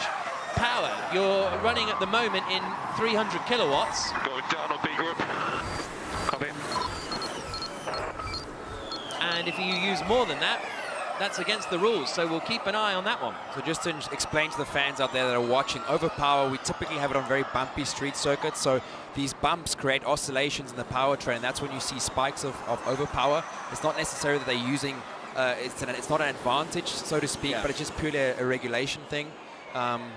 power. You're running at the moment in 300 kilowatts. Going down on B group. Come in. And if you use more than that, that's against the rules, so we'll keep an eye on that one. So just to explain to the fans out there that are watching, overpower, we typically have it on very bumpy street circuits, so these bumps create oscillations in the powertrain. That's when you see spikes of overpower. It's not necessarily that they're using, it's not an advantage, so to speak, but it's just purely a regulation thing.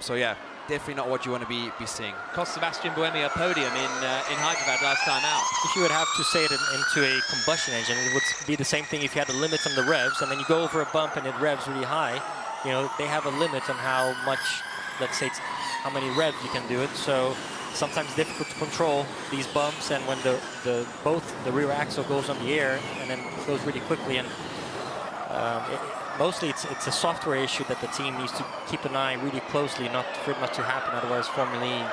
So yeah, definitely not what you want to be seeing. Cost Sebastian Buemi a podium in Hyderabad last time out. If you would have to say it into a combustion engine, it would be the same thing if you had a limit on the revs, and then you go over a bump and it revs really high. You know, they have a limit on how much, let's say, how many revs you can do it. So sometimes difficult to control these bumps, and when both the rear axle goes on the air and then goes really quickly, and mostly it's a software issue that the team needs to keep an eye really closely, for it not to happen. Otherwise, Formula E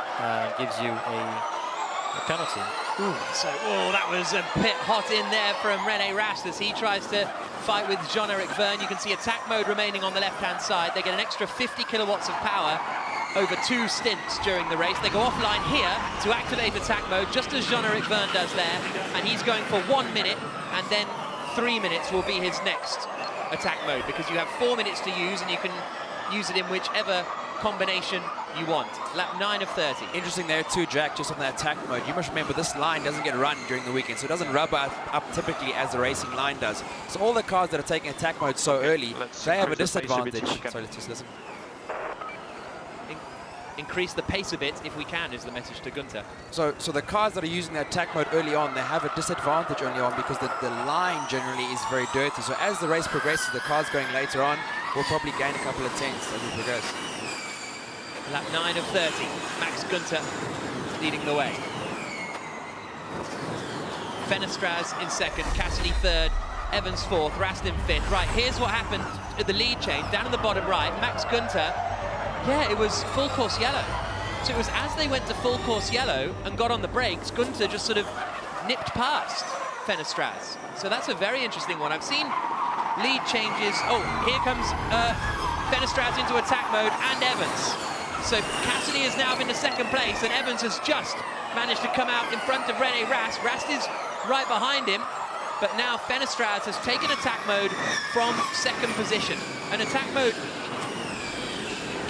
gives you a penalty. That was a bit hot in there from Rene Rast as he tries to fight with Jean-Eric Verne. You can see attack mode remaining on the left-hand side. They get an extra 50 kilowatts of power over 2 stints during the race. They go offline here to activate attack mode, just as Jean-Eric Verne does there, and he's going for 1 minute, and then 3 minutes will be his next attack mode, because you have 4 minutes to use, and you can use it in whichever combination you want. Lap 9 of 30. Interesting there too, Jack, just on the attack mode. You must remember this line doesn't get run during the weekend, so it doesn't rub up typically as the racing line does. So all the cars that are taking attack mode so early, they have a disadvantage. So let's just listen. Increase the pace a bit if we can, is the message to Gunther. So the cars that are using the attack mode early on, they have a disadvantage early on because the line generally is very dirty. So as the race progresses, the cars going later on will probably gain a couple of tenths as we progress. Lap 9 of 30. Max Gunther leading the way. Fenestraz in second, Cassidy third, Evans fourth, Rast in fifth. Right, here's what happened at the lead change. Down in the bottom right, Max Gunther, yeah, it was full course yellow. So it was as they went to full course yellow and got on the brakes, Gunther just sort of nipped past Fenestraz. So that's a very interesting one. I've seen lead changes. Oh, here comes Fenestraz into attack mode and Evans. So Cassidy has now been to second place, and Evans has just managed to come out in front of Rene Rast. Rast is right behind him, but now Fenestraz has taken attack mode from second position. And attack mode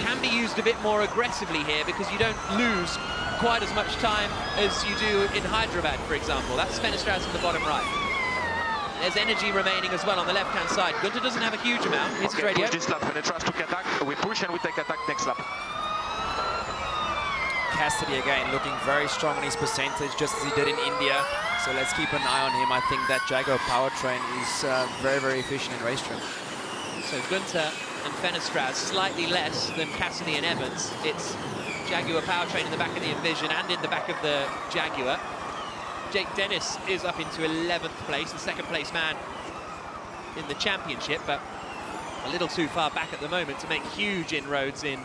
can be used a bit more aggressively here because you don't lose quite as much time as you do in Hyderabad, for example. That's Fenestraz in the bottom right. There's energy remaining as well on the left-hand side. Gunther doesn't have a huge amount. Here's his radio. Push this lap, Fenestraz took attack. We push and we take attack next lap. Cassidy again looking very strong in his percentage, just as he did in India. So let's keep an eye on him. I think that Jaguar powertrain is very, very efficient in race trim. So Gunther and Fenestraz slightly less than Cassidy and Evans. It's Jaguar powertrain in the back of the Envision and in the back of the Jaguar. Jake Dennis is up into 11th place, the second place man in the championship, but a little too far back at the moment to make huge inroads in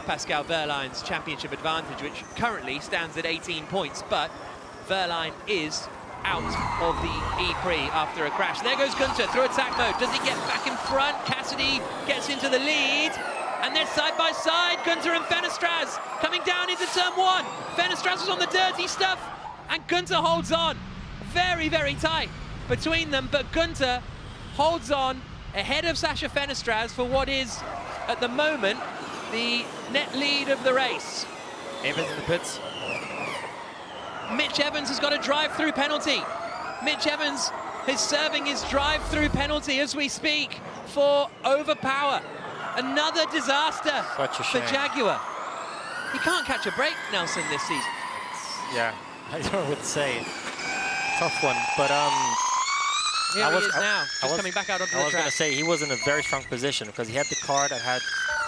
Pascal Wehrlein's championship advantage, which currently stands at 18 points, but Wehrlein is out of the E-Prix after a crash. There goes Gunther through attack mode. Does he get back in front? Cassidy gets into the lead, and they're side by side, Gunther and Fenestraz coming down into turn 1. Fenestraz was on the dirty stuff, and Gunther holds on. Very, very tight between them, but Gunther holds on ahead of Sasha Fenestraz for what is, at the moment, the net lead of the race. Evans in the pits. Mitch Evans has got a drive-through penalty. Mitch Evans is serving his drive-through penalty as we speak for overpower. Another disaster for Jaguar. He can't catch a break, Nelson, this season. Yeah, I don't know what to say. Tough one, but here he is now, just coming back out onto the track. I was going to say he was in a very strong position because he had the car that had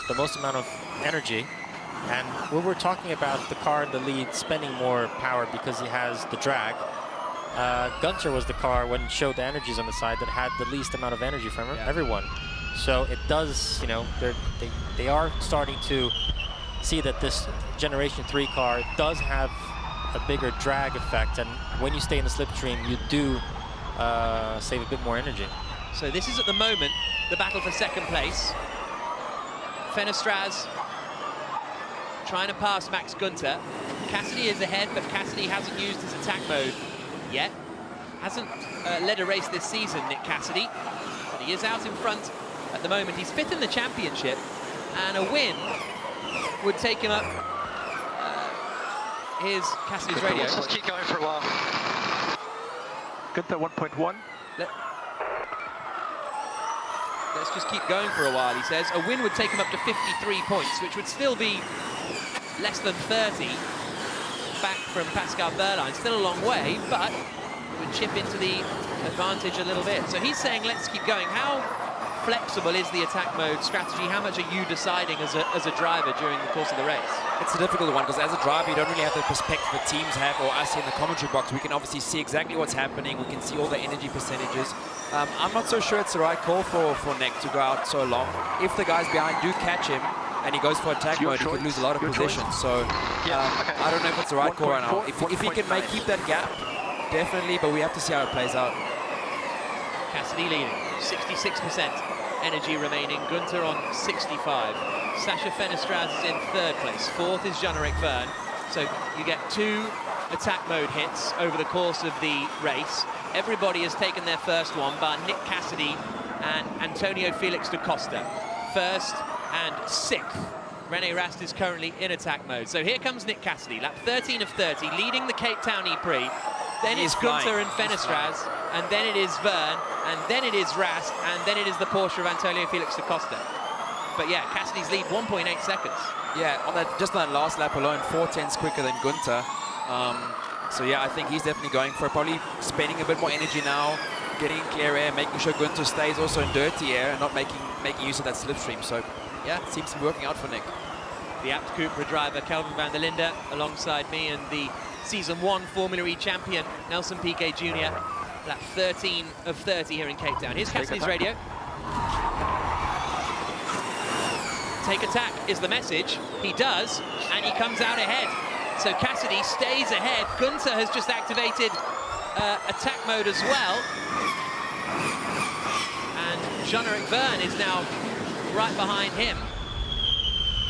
the most amount of energy, and we were talking about the car in the lead spending more power because he has the drag. Gunter was the car when it showed the energies on the side that had the least amount of energy from everyone. So it does, you know, they are starting to see that this Generation 3 car does have a bigger drag effect, and when you stay in the slipstream, you do save a bit more energy. So this is at the moment the battle for second place. Fenestraz trying to pass Max Gunter. Cassidy is ahead, but Cassidy hasn't used his attack mode yet. Hasn't led a race this season, Nick Cassidy, but he is out in front at the moment. He's 5th in the championship, and a win would take him up. Here's Cassidy's radio. Let's just keep going for a while. Gunter 1.1. Let's just keep going for a while, he says. A win would take him up to 53 points, which would still be less than 30 back from Pascal Wehrlein. Still a long way, but it would chip into the advantage a little bit. So he's saying, let's keep going. How flexible is the attack mode strategy? How much are you deciding as a driver during the course of the race? It's a difficult one, because as a driver, you don't really have the perspective that teams have, or us in the commentary box. We can obviously see exactly what's happening. We can see all the energy percentages. I'm not so sure it's the right call for Nick to go out so long. If the guys behind do catch him, and he goes for attack mode, he could lose a lot of position. So I don't know if it's the right call right now. If he can keep that gap, definitely, but we have to see how it plays out. Cassidy leading, 66% energy remaining. Gunter on 65. Sasha Fenestraz is in 3rd place. 4th is Jean-Eric Verne. So you get 2 attack mode hits over the course of the race. Everybody has taken their first one, but Nick Cassidy and Antonio Felix da Costa. 1st and 6th. René Rast is currently in attack mode. So here comes Nick Cassidy, lap 13 of 30, leading the Cape Town E-Prix. Then it's Gunter and Fenestraz, and then it is Verne, and then it is Rast, and then it is the Porsche of Antonio Felix da Costa. But yeah, Cassidy's lead 1.8 seconds. Yeah, just on that last lap alone, 4/10 quicker than Gunter. So yeah, I think he's definitely going for it, probably spending a bit more energy now, getting clear air, making sure Gunter stays also in dirty air and not making use of that slipstream. So yeah, it seems to be working out for Nick. The Abt Cupra driver Kelvin van der Linde alongside me, and the Season 1 Formula E champion Nelson Piquet Jr. Lap 13 of 30 here in Cape Town. Here's Cassidy's radio. Take attack is the message. He does, and he comes out ahead. So Cassidy stays ahead. Gunter has just activated attack mode as well. And Jean-Eric Verne is now right behind him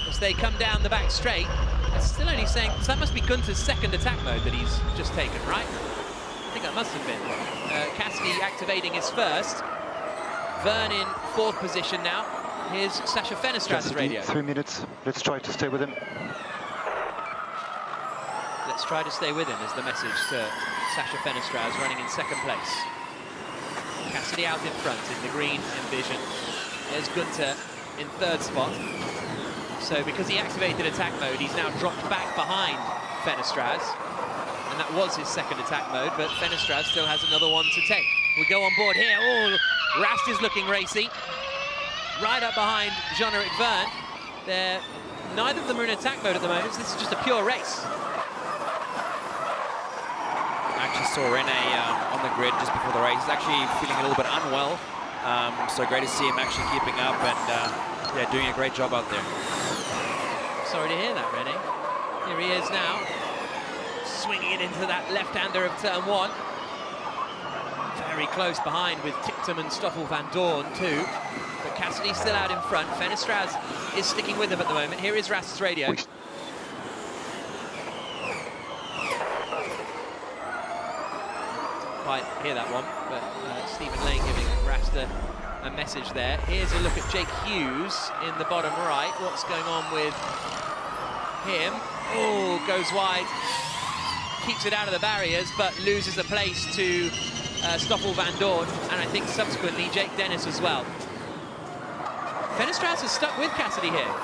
as they come down the back straight. It's still only saying, so that must be Gunter's 2nd attack mode that he's just taken, right? I think that must have been. Cassidy activating his 1st. Verne in 4th position now. Here's Sasha Fenestraz's radio. 3 minutes. Let's try to stay with him. Let's try to stay with him is the message to Sasha Fenestraz, running in 2nd place. Cassidy out in front in the green Envision. There's Gunter in 3rd spot. So because he activated attack mode, he's now dropped back behind Fenestraz. And that was his 2nd attack mode, but Fenestraz still has another one to take. We go on board here. Oh, Rast is looking racy. Right up behind Jean-Eric Verne. Neither of them are in attack mode at the moment, so this is just a pure race. I actually saw René on the grid just before the race. He's actually feeling a little bit unwell. So great to see him actually keeping up and yeah, doing a great job out there. Sorry to hear that, René. Here he is now, swinging it into that left-hander of turn 1. Very close behind with Tictum and Stoffel van Doorn too. But Cassidy's still out in front. Fenestraz is sticking with him at the moment. Here is Rast's radio. Quite hear that one, but Stephen Lane giving Rast a message there. Here's a look at Jake Hughes in the bottom right. What's going on with him? Oh, goes wide. Keeps it out of the barriers, but loses a place to Stoffel van Doorn, and I think subsequently Jake Dennis as well. Fenestraz is stuck with Cassidy here.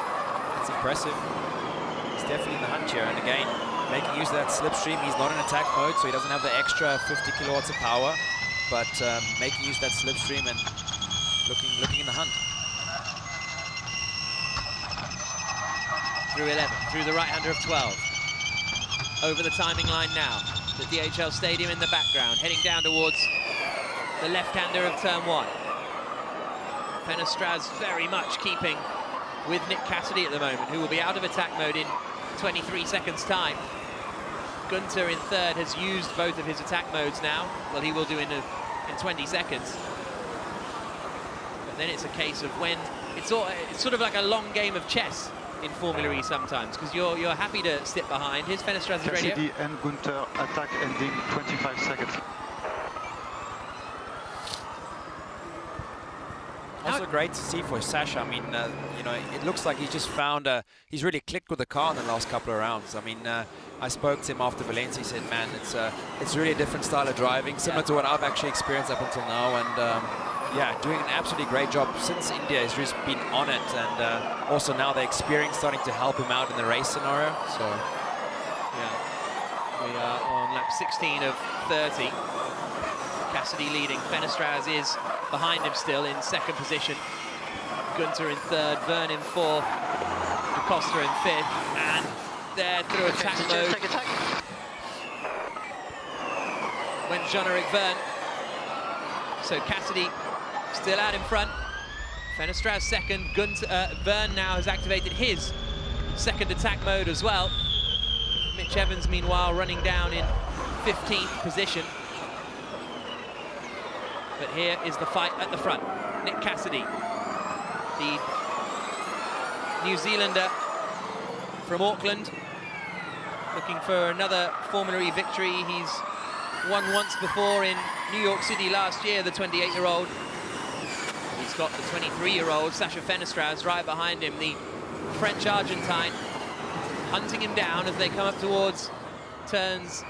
It's impressive. He's definitely in the hunt here, and again, making use of that slipstream. He's not in attack mode, so he doesn't have the extra 50 kilowatts of power, but making use of that slipstream and looking in the hunt. Through 11, through the right-hander of 12. Over the timing line now. The DHL Stadium in the background, heading down towards the left-hander of turn 1. Fenestraz very much keeping with Nick Cassidy at the moment, who will be out of attack mode in 23 seconds' time. Gunter in third has used both of his attack modes now. Well, he will do in 20 seconds. But then it's a case of when... It's sort of like a long game of chess in Formula E sometimes, because you're happy to sit behind. Here's Fenestraz's radio. Cassidy and Gunter attack ending 25 seconds. Also great to see for Sasha. I mean, you know, it looks like he's just found, he's really clicked with the car in the last couple of rounds. I mean, I spoke to him after Valencia. He said, man, it's really a different style of driving, similar to what I've actually experienced up until now. And yeah, doing an absolutely great job since India. He's just been on it. And also now the experience starting to help him out in the race scenario. So, yeah, we are on lap 16 of 30. Cassidy leading. Fenestraz is behind him still in second position. Gunter in third, Verne in fourth, Da Costa in fifth, and they're through attack mode. Went Jean-Eric Verne. So Cassidy still out in front. Fenestraz second. Verne now has activated his second attack mode as well. Mitch Evans, meanwhile, running down in 15th position. But here is the fight at the front. Nick Cassidy, the New Zealander from Auckland, looking for another Formula E victory. He's won once before in New York City last year, the 28-year-old. He's got the 23-year-old, Sasha Fenestraz, right behind him, the French-Argentine, hunting him down as they come up towards turns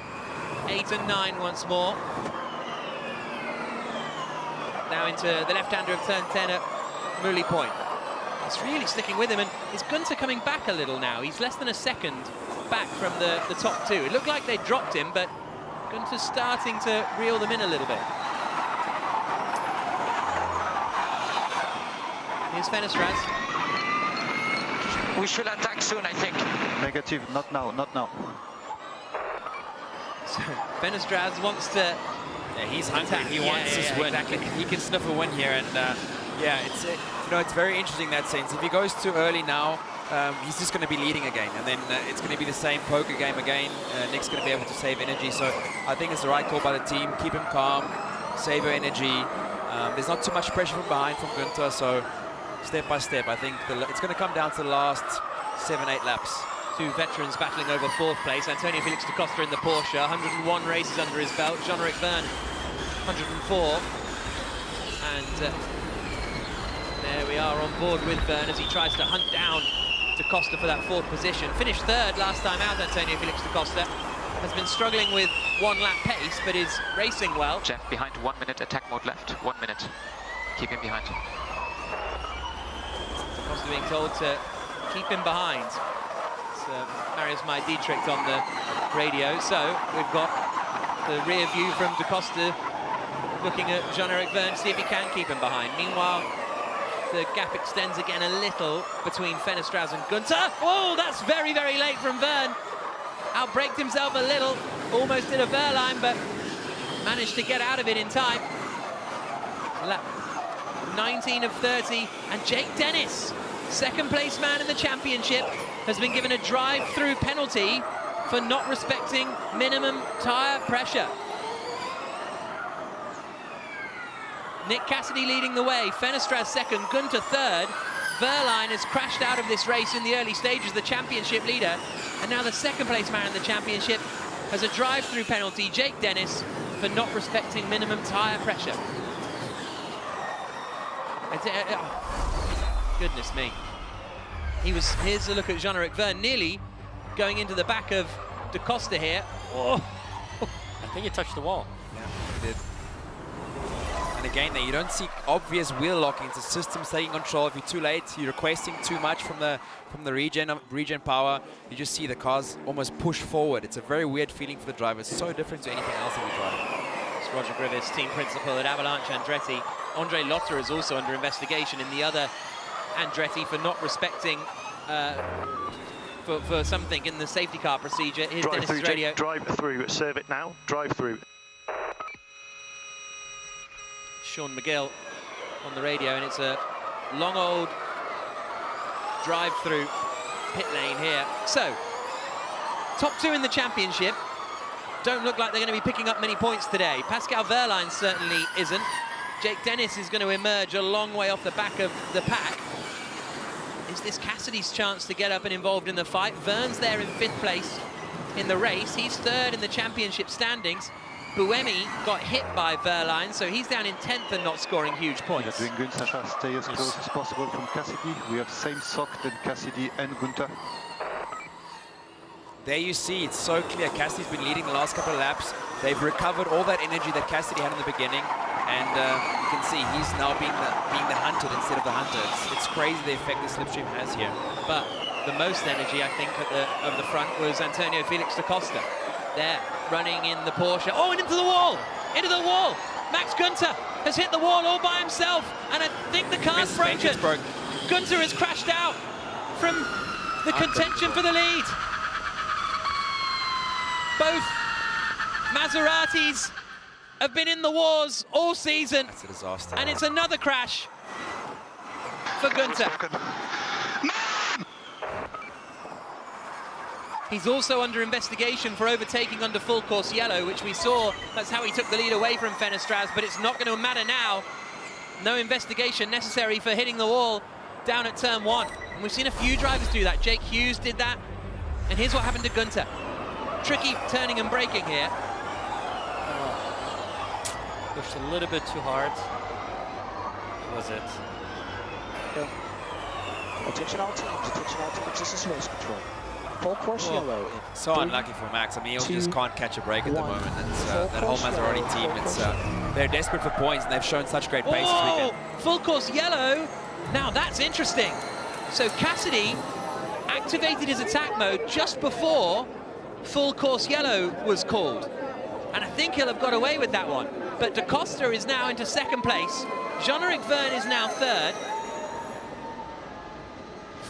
8 and 9 once more. Now into the left-hander of turn 10 at Mooley Point. It's really sticking with him, and is Gunter coming back a little now? He's less than a second back from the top two. It looked like they dropped him, but Gunter's starting to reel them in a little bit. Here's Fenestraz. We should attack soon, I think. Negative, not now, not now. So Fenestraz wants to... Yeah, he's hungry. He wants his win. Exactly. He can sniff a win here, and yeah, it's you know, it's very interesting in that sense. If he goes too early now, he's just going to be leading again, and then it's going to be the same poker game again. Nick's going to be able to save energy, so I think it's the right call by the team. Keep him calm, save your energy. There's not too much pressure from behind from Gunter, so step by step, I think it's going to come down to the last 7-8 laps. Two veterans battling over fourth place. Antonio Felix da Costa in the Porsche, 101 races under his belt. Jean-Eric Verne, 104. And there we are on board with Verne as he tries to hunt down da Costa for that fourth position. Finished third last time out, Antonio Felix da Costa. Has been struggling with one-lap pace, but is racing well. Jeff, behind 1 minute, attack mode left. 1 minute. Keep him behind. Da Costa being told to keep him behind. Marius Mai Dietrich on the radio. So we've got the rear view from da Costa looking at Jean-Eric Verne to see if he can keep him behind. Meanwhile, the gap extends again a little between Fenestraz and Gunter. Oh, that's very, very late from Verne. Outbraked himself a little, almost did a Verline, but managed to get out of it in time. Lap 19 of 30, and Jake Dennis, second place man in the championship, has been given a drive-through penalty for not respecting minimum tyre pressure. Nick Cassidy leading the way, Fenestraz second, Gunter third. Verline has crashed out of this race in the early stages, the championship leader, and now the second place man in the championship has a drive-through penalty, Jake Dennis, for not respecting minimum tyre pressure. Goodness me. Here's a look at Jean-Eric Verne, nearly going into the back of da Costa here. Oh, I think he touched the wall. Yeah, he did. And again, there you don't see obvious wheel locking. It's a system taking control. If you're too late, you're requesting too much from the regen power. You just see the cars almost push forward. It's a very weird feeling for the driver. It's so different to anything else that we drive. It's Roger Grivis, team principal at Avalanche Andretti. Andre Lotter is also under investigation in the other Andretti for not respecting for something in the safety car procedure. Here's Dennis's radio. Drive through, serve it now, drive through. Sean McGill on the radio, and it's a long old drive through pit lane here. So, top two in the championship don't look like they're going to be picking up many points today. Pascal Wehrlein certainly isn't. Jake Dennis is going to emerge a long way off the back of the pack. Is this Cassidy's chance to get up and involved in the fight? Vern's there in 5th place in the race. He's 3rd in the championship standings. Buemi got hit by Wehrlein, so he's down in 10th and not scoring huge points. Doing good, Sasha. Stay as close as possible from Cassidy. We have same sock than Cassidy and Gunther. There you see, it's so clear. Cassidy's been leading the last couple of laps. They've recovered all that energy that Cassidy had in the beginning, and you can see he's now being the hunted instead of the hunter. It's crazy the effect the slipstream has here. But the most energy, I think, of the front was Antonio Felix da Costa. There, running in the Porsche. Oh, and into the wall! Into the wall! Max Gunther has hit the wall all by himself, and I think the car's broken. Gunther has crashed out from the contention for the lead. Both Maseratis have been in the wars all season. That's a disaster. And it's another crash for Gunther. He's also under investigation for overtaking under full course yellow, which we saw. That's how he took the lead away from Fenestraz, but it's not going to matter now. No investigation necessary for hitting the wall down at turn 1. And we've seen a few drivers do that. Jake Hughes did that. And here's what happened to Gunther. Tricky turning and braking here. Pushed a little bit too hard. Was it? Okay. Attention all teams, this is race control. Full course yellow. In so unlucky for Max. I mean, he just can't catch a break at the moment. It's, that whole Maserati team, they're desperate for points, and they've shown such great pace this weekend. Full course yellow. Now that's interesting. So Cassidy activated his attack mode just before full course yellow was called. And I think he'll have got away with that one. But da Costa is now into 2nd place. Jean-Eric Verne is now 3rd.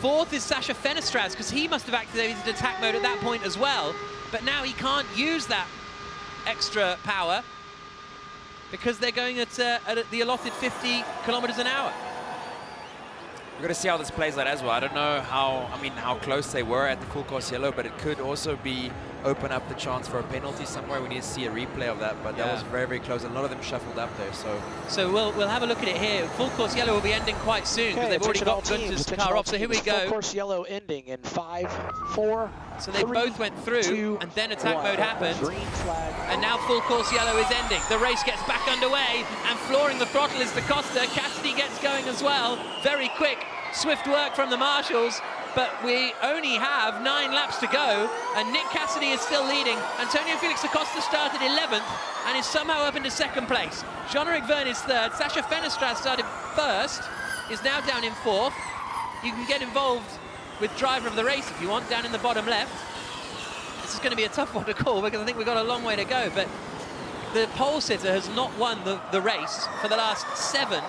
4th is Sasha Fenestraz, because he must have activated attack mode at that point as well. But now he can't use that extra power because they're going at the allotted 50 kilometers an hour. We're going to see how this plays out as well. I don't know how close they were at the full course yellow, but it could also be open up the chance for a penalty somewhere. We need to see a replay of that, but that was very, very close. A lot of them shuffled up there, so we'll have a look at it here. Full course yellow will be ending quite soon because they've already got Gunter's car off. So here we go. Full course yellow ending in 5, 4. So they both went through, and then attack mode happened. Green flag. And now full course yellow is ending. The race gets back underway, and flooring the throttle is da Costa. Cassidy gets going as well. Very quick, swift work from the marshals. But we only have 9 laps to go, and Nick Cassidy is still leading. Antonio Felix da Costa started 11th and is somehow up into 2nd place. Jean-Eric Verne is 3rd. Sasha Fenestraz started 1st, is now down in 4th. You can get involved with driver of the race if you want, down in the bottom left. This is going to be a tough one to call because I think we've got a long way to go, but the pole sitter has not won the race for the last 7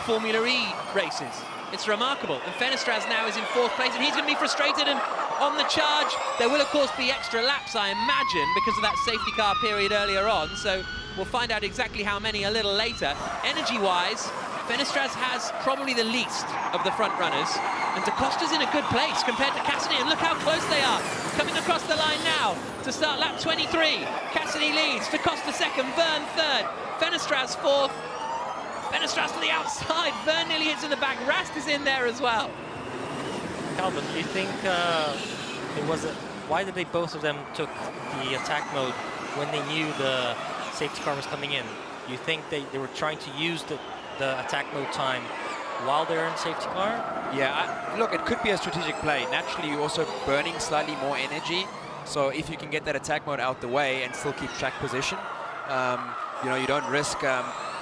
Formula E races. It's remarkable. And Fenestraz now is in 4th place, and he's going to be frustrated and on the charge. There will, of course, be extra laps, I imagine, because of that safety car period earlier on. So we'll find out exactly how many a little later. Energy-wise, Fenestraz has probably the least of the front runners, and da Costa's in a good place compared to Cassidy, and look how close they are. Coming across the line now to start lap 23. Cassidy leads, da Costa 2nd, Verne 3rd, Fenestraz 4th. Fenestraz to the outside, Verne nearly hits in the back, Rast is in there as well. Calvin, do you think why did they both of them took the attack mode when they knew the safety car was coming in? Do you think they were trying to use the attack mode time while they're in safety car? Yeah, look, it could be a strategic play. Naturally, you're also burning slightly more energy. So if you can get that attack mode out the way and still keep track position, you don't risk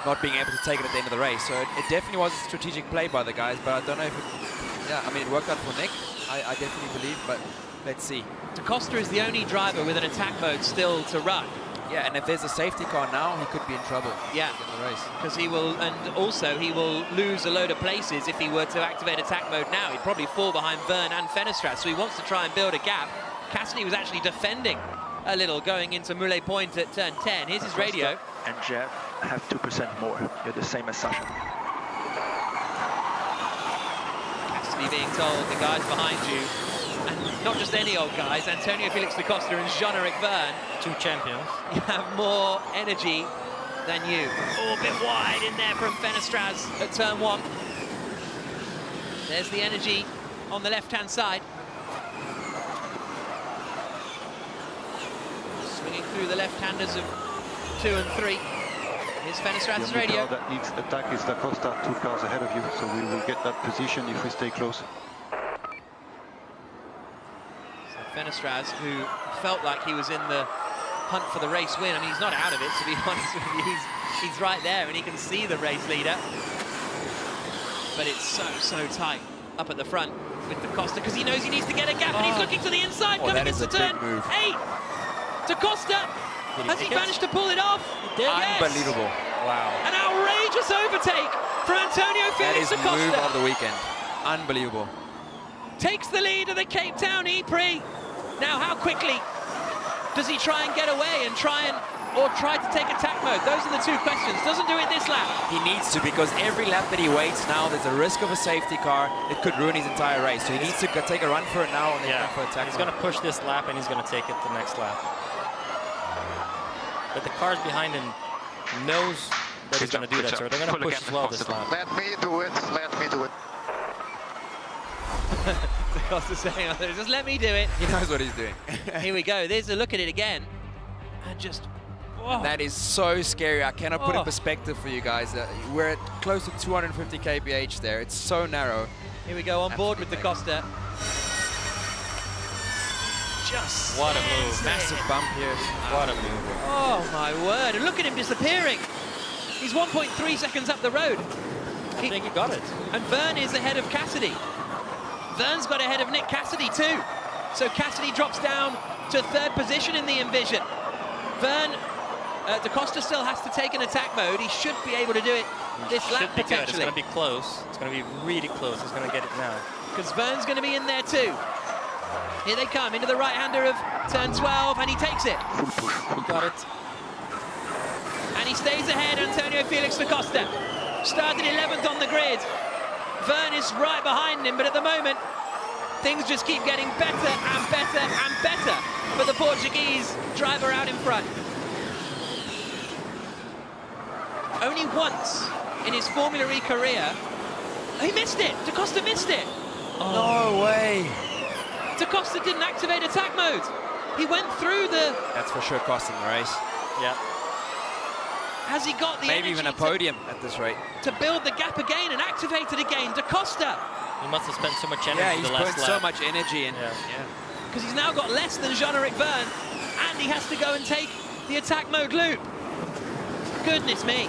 not being able to take it at the end of the race. So it definitely was a strategic play by the guys, but I don't know if it worked out for Nick. I definitely believe, but let's see. Da Costa is the only driver with an attack mode still to run. Yeah, and if there's a safety car now, he could be in trouble. Yeah, in the race. because he will, and also he will lose a load of places if he were to activate attack mode now. He'd probably fall behind Verne and Fenestras, so he wants to try and build a gap. Cassidy was actually defending a little going into Moulet Point at turn 10. Here's his radio. And Jeff have 2% more. You're the same as Sasha. Cassidy being told, the guys behind you, and not just any old guys, Antonio Felix da Costa and Jean-Eric Verne. 2 champions. You have more energy than you. Oh, a bit wide in there from Fenestras at turn 1. There's the energy on the left-hand side. Swinging through the left-handers of 2 and 3. Here's Fenestras' The only radio. car that needs attack is Da Costa, 2 cars ahead of you, so we will get that position if we stay close. So Fenestras, who felt like he was in the hunt for the race win. I mean, he's not out of it, to be honest with you. He's right there, and he can see the race leader. But it's so tight up at the front with Da Costa, because he knows he needs to get a gap, and he's looking to the inside, coming into turn 8. Da Costa, has he managed to pull it off? He did. Unbelievable. Wow. An outrageous overtake from Antonio Felix da That is move Costa. of the weekend. Unbelievable. Takes the lead of the Cape Town E-Prix. Now, how quickly does he try and get away and try to take attack mode? Those are the 2 questions. Doesn't do it this lap. He needs to, because every lap that he waits now, there's a risk of a safety car. It could ruin his entire race. So he needs to take a run for it now and then run for attack He's mode. going to push this lap and he's going to take it the next lap. But the cars behind him knows that he's going to do that, so they're going to push as well this lap. Let me do it. Let me do it. Da Costa saying, just let me do it. He knows what he's doing. Here we go. There's a look at it again. And just... whoa. That is so scary. I cannot put in Oh. perspective for you guys. We're at close to 250 kph there. It's so narrow. Here we go, on board with Da Costa. Just What a move. Massive bump here. What a move. Oh my word, and look at him disappearing. He's 1.3 seconds up the road. I think he got it. And Verne is ahead of Cassidy. Verne's got ahead of Nick Cassidy too. So Cassidy drops down to 3rd position in the Envision. Verne, Da Costa still has to take an attack mode. He should be able to do it this lap Should be good. It's potentially. going to be close. It's going to be really close. He's going to get it now. Because Verne's going to be in there too. Here they come into the right-hander of turn 12, and he takes it. Got it. And he stays ahead, Antonio Felix da Costa. Started 11th on the grid. Verne is right behind him, but at the moment, things just keep getting better and better and better for the Portuguese driver out in front. Only once in his Formula E career, he missed it. Da Costa missed it. No way. Da Costa didn't activate attack mode. He went through the... That's for sure costing the race. Yeah. Has he got the Maybe energy even a podium at this rate. to build the gap again and activate it again? Da Costa. He must have spent so much energy Yeah, he's the last putting lap. so much energy in. Because he's now got less than Jean-Eric Verne, and he has to go and take the attack mode loop. Goodness me.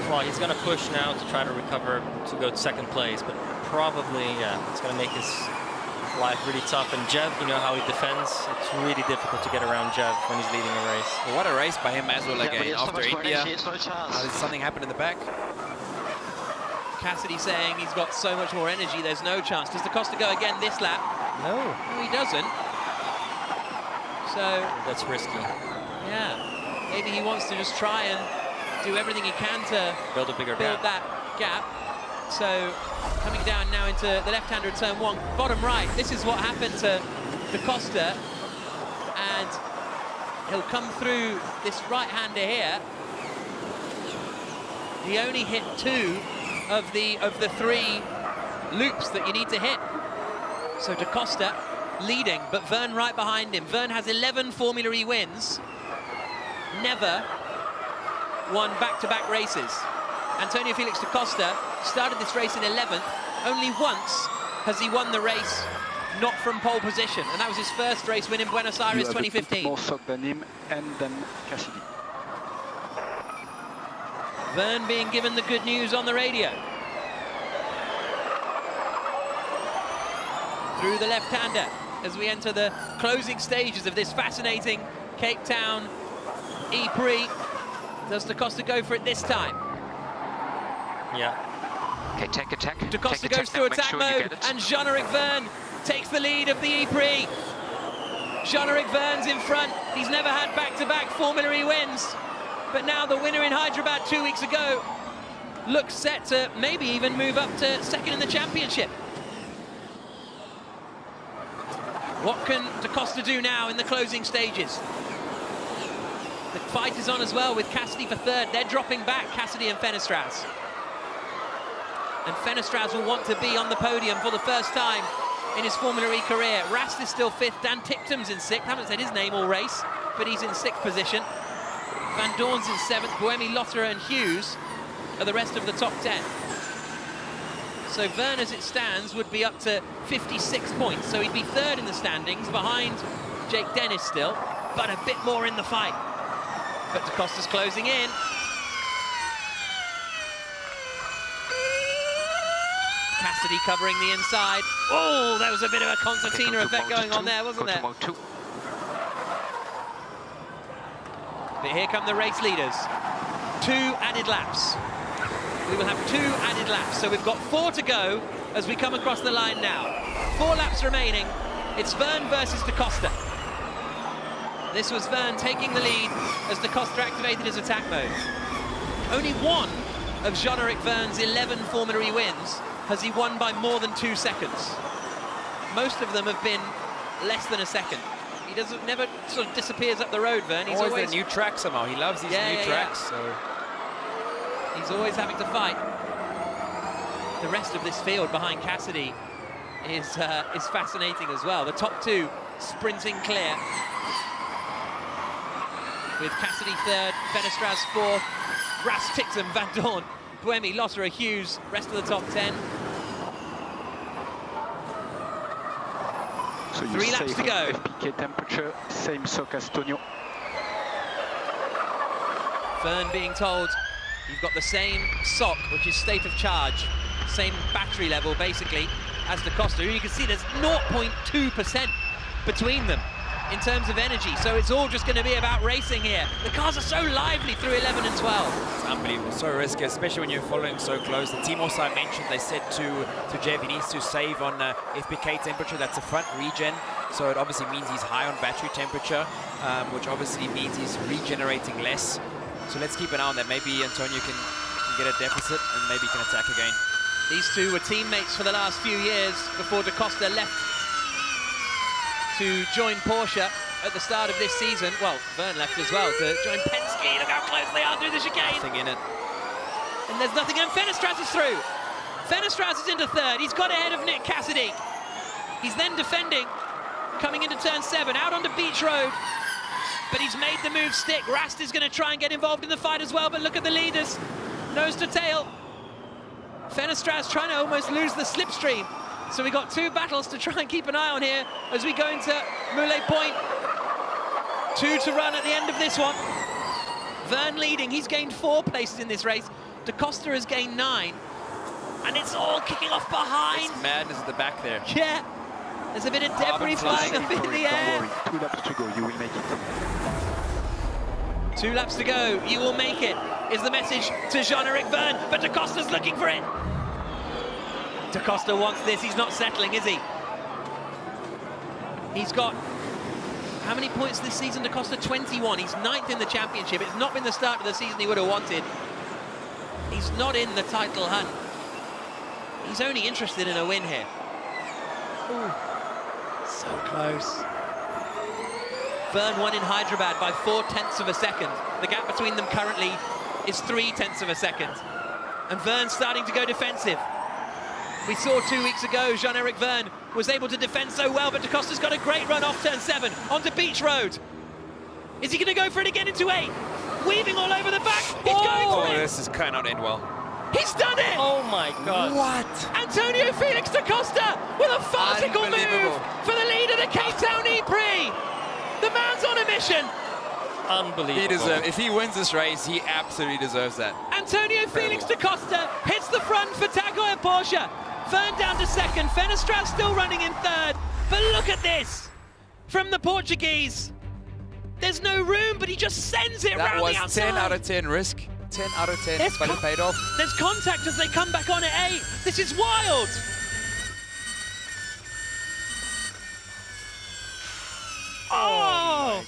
Well, he's going to push now to try to recover to go to 2nd place, but probably, it's going to make his life really tough. And Jev, you know how he defends. It's really difficult to get around Jev when he's leading a race. Well, what a race by him as well Yeah, but he again. has so After much more India, energy, it's no chance. did something happen in the back? Cassidy saying he's got so much more energy, there's no chance. Does Da Costa go again this lap? No. No, he doesn't. So, That's risky. yeah, maybe he wants to just try and do everything he can to Build a bigger build gap. that gap. So, coming down now into the left-hander at turn 1, bottom right. This is what happened to Da Costa, and he'll come through this right-hander here. He only hit 2 of the 3 loops that you need to hit. So Da Costa leading, but Verne right behind him. Verne has 11 Formula E wins, never won back-to-back races. Antonio Felix da Costa started this race in 11th. Only once has he won the race not from pole position, and that was his first race win in Buenos Aires 2015. More sock than him and then Cassidy. Verne being given the good news on the radio. Through the left-hander as we enter the closing stages of this fascinating Cape Town E-Prix. Does Da Costa go for it this time? Yeah. Okay, take attack. Da Costa goes through attack mode, and Jean-Eric Vergne takes the lead of the E-Prix. Jean-Eric Vergne's in front. He's never had back-to-back Formula E wins. But now the winner in Hyderabad 2 weeks ago looks set to maybe even move up to second in the championship. What can Da Costa do now in the closing stages? The fight is on as well with Cassidy for third. They're dropping back, Cassidy and Fenestraz. And Fenestraz will want to be on the podium for the first time in his Formula E career. Rast is still fifth, Dan Ticktum's in sixth. Haven't said his name all race, but he's in sixth position. Van Doorn's in seventh, Buemi, Lotterer and Hughes are the rest of the top 10. So Vergne, as it stands, would be up to 56 points. So he'd be third in the standings, behind Jake Dennis still, but a bit more in the fight. But Da Costa's closing in. Cassidy covering the inside. Oh, there was a bit of a concertina effect going on there, wasn't there? But here come the race leaders. 2 added laps. We will have 2 added laps, so we've got 4 to go as we come across the line now. 4 laps remaining. It's Vergne versus Da Costa. This was Vergne taking the lead as Da Costa activated his attack mode. Only one of Jean-Eric Vergne's 11 Formula E wins has he won by more than 2 seconds. Most of them have been less than a second. He never sort of disappears up the road, Vergne. He's always a new track somehow. He loves these new tracks. So he's always having to fight. The rest of this field behind Cassidy is fascinating as well. The top 2 sprinting clear, with Cassidy third, Fenestraz fourth, Rast, Ticktum, Van Doorn, Buemi, Lotterer, Hughes, rest of the top 10. So 3 laps to go. FPK temperature, same sock as Tonio. Vergne being told you've got the same sock, which is state of charge, same battery level basically as Da Costa. You can see there's 0.2% between them in terms of energy, so it's all just going to be about racing here. The cars are so lively through 11 and 12. It's unbelievable, so risky, especially when you're following so close. The team also, I mentioned, they said to Jeff he needs to save on FPK temperature. That's a front regen, so it obviously means he's high on battery temperature, which obviously means he's regenerating less. So let's keep an eye on that. Maybe Antonio can get a deficit and maybe can attack again. These two were teammates for the last few years before Da Costa left to join Porsche at the start of this season. Well, Vergne left as well to join Penske. Look how close they are through the chicane. Nothing in it. And there's nothing, and Fenestraz is through. Fenestraz is into third. He's got ahead of Nick Cassidy. He's then defending, coming into turn 7, out onto Beach Road. But he's made the move stick. Rast is going to try and get involved in the fight as well, but look at the leaders. Nose to tail. Fenestraz trying to almost lose the slipstream. So we've got 2 battles to try and keep an eye on here as we go into Moulet Point. 2 to run at the end of this one. Vergne leading. He's gained 4 places in this race. Da Costa has gained 9. And it's all kicking off behind. It's madness at the back there. Yeah. There's a bit of debris flying up in the air. Don't worry, 2 laps to go, you will make it. 2 laps to go, you will make it, is the message to Jean-Eric Vergne, but Da Costa's looking for it. Da Costa wants this, he's not settling, is he? He's got, how many points this season, Da Costa? 21, he's 9th in the championship. It's not been the start of the season he would have wanted. He's not in the title hunt. He's only interested in a win here. Ooh, so close. Vergne won in Hyderabad by 4/10 of a second. The gap between them currently is 3/10 of a second. And Vergne's starting to go defensive. We saw 2 weeks ago Jean-Eric Vergne was able to defend so well, but Da Costa's got a great run off turn 7 onto Beach Road. Is he going to go for it again into 8? Weaving all over the back. He's going for it. This is cannot end well. He's done it! Oh my God. What? Antonio Felix Da Costa with a farcical move for the lead of the Cape Town E-Prix. The man's on a mission. Unbelievable. If he wins this race, he absolutely deserves that. Antonio Felix Da Costa hits the front for Tagoya Porsche. Vergne down to 2nd. Fenestraz still running in 3rd. But look at this from the Portuguese. There's no room, but he just sends it That around was the outside. 10 out of 10 risk. 10 out of 10, but it paid off. There's contact as they come back on at 8. This is wild. Oh!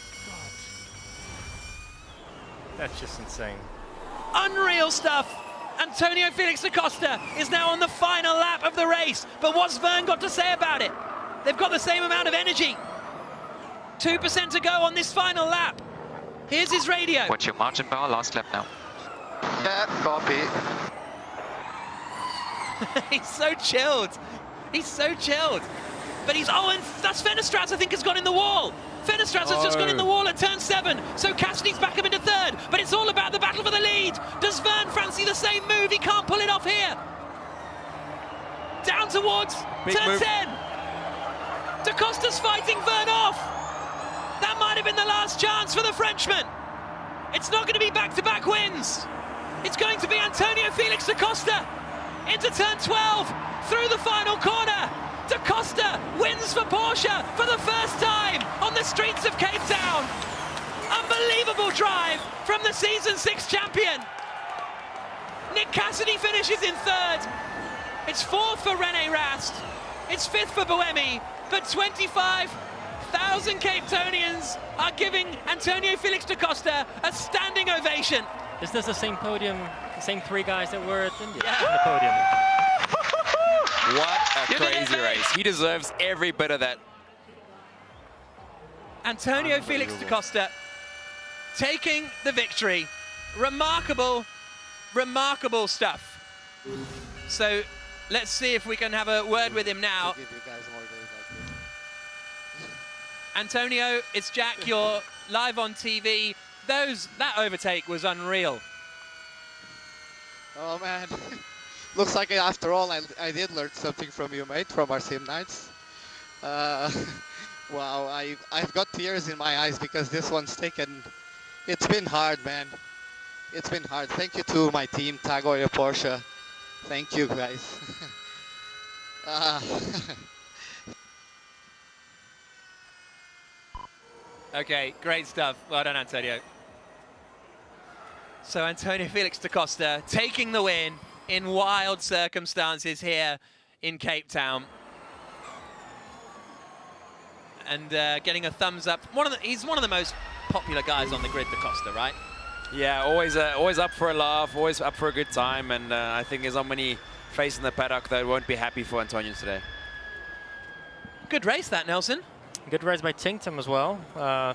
That's just insane. Unreal stuff. Antonio Felix da Costa is now on the final lap of the race. But what's Verne got to say about it? They've got the same amount of energy. 2% to go on this final lap. Here's his radio. What's your margin bar? Last lap now. Yeah, copy. He's so chilled. He's so chilled. But he's, oh, and that's Fenestraz, I think, has gone in the wall. Fenestraz has just gone in the wall at turn 7. So Cassidy's back up into 3rd. But it's all about the battle for the lead. Does Verne fancy the same move? He can't pull it off here. Down towards turn 10. Da Costa's fighting Verne off. That might have been the last chance for the Frenchman. It's not going to be back-to-back wins. It's going to be Antonio Felix da Costa into turn 12, through the final corner. Da Costa wins for Porsche for the first time on the streets of Cape Town. Unbelievable drive from the Season 6 champion. Nick Cassidy finishes in 3rd. It's 4th for René Rast. It's 5th for Buemi, but 25,000 Cape Townians are giving Antonio Felix da Costa a standing ovation. Is this the same podium, the same 3 guys that were at India on the podium? What a crazy race. He deserves every bit of that. Antonio Felix da Costa taking the victory. Remarkable, remarkable stuff. So let's see if we can have a word with him now. Antonio, it's Jack, you're live on TV. That overtake was unreal. Oh man, looks like after all I did learn something from you, mate, from our sim nights. Wow, I've got tears in my eyes because this one's taken. It's been hard, man. It's been hard. Thank you to my team, Tagoya Porsche. Thank you, guys. Okay, great stuff. Well done, Antonio. So Antonio Felix da Costa taking the win in wild circumstances here in Cape Town. And getting a thumbs up. He's one of the most popular guys on the grid, da Costa, right? Yeah, always up for a laugh, always up for a good time, and I think there's not many faces in the paddock that won't be happy for Antonio today. Good race, that, Nelson. Good race by Tington as well.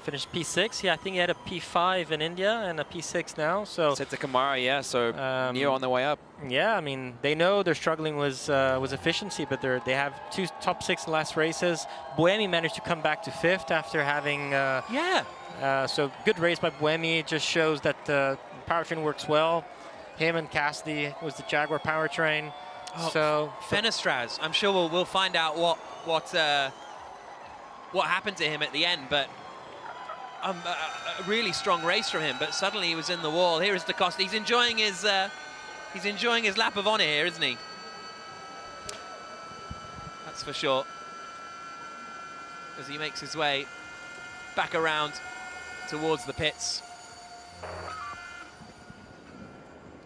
Finished P6. Yeah, I think he had a P5 in India and a P6 now. So Set to Kamara, yeah. So Neo on the way up. Yeah, I mean they know they're struggling with efficiency, but they have 2 top 6 last races. Buemi managed to come back to 5th after having. So good race by Buemi. Just shows that the powertrain works well. Him and Cassidy was the Jaguar powertrain. Oh, so Fenestraz. I'm sure we'll find out what happened to him at the end, but a really strong race from him. But suddenly he was in the wall. Here is da Costa. He's enjoying his lap of honor here, isn't he? That's for sure. As he makes his way back around towards the pits.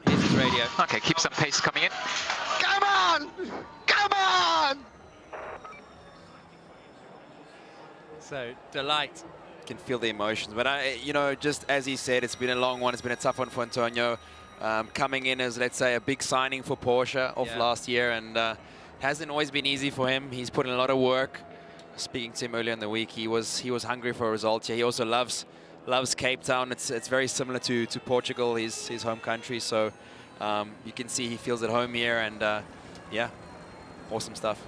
Here's his radio. Okay, keep some pace coming in. Come on! Come on! So, delight. You can feel the emotions, but you know, just as he said, it's been a long one. It's been a tough one for Antonio. Coming in as, let's say, a big signing for Porsche of last year, and hasn't always been easy for him. He's put in a lot of work. Speaking to him earlier in the week, he was hungry for a result here. He also loves Cape Town. It's very similar to Portugal, his home country. So you can see he feels at home here, and yeah, awesome stuff.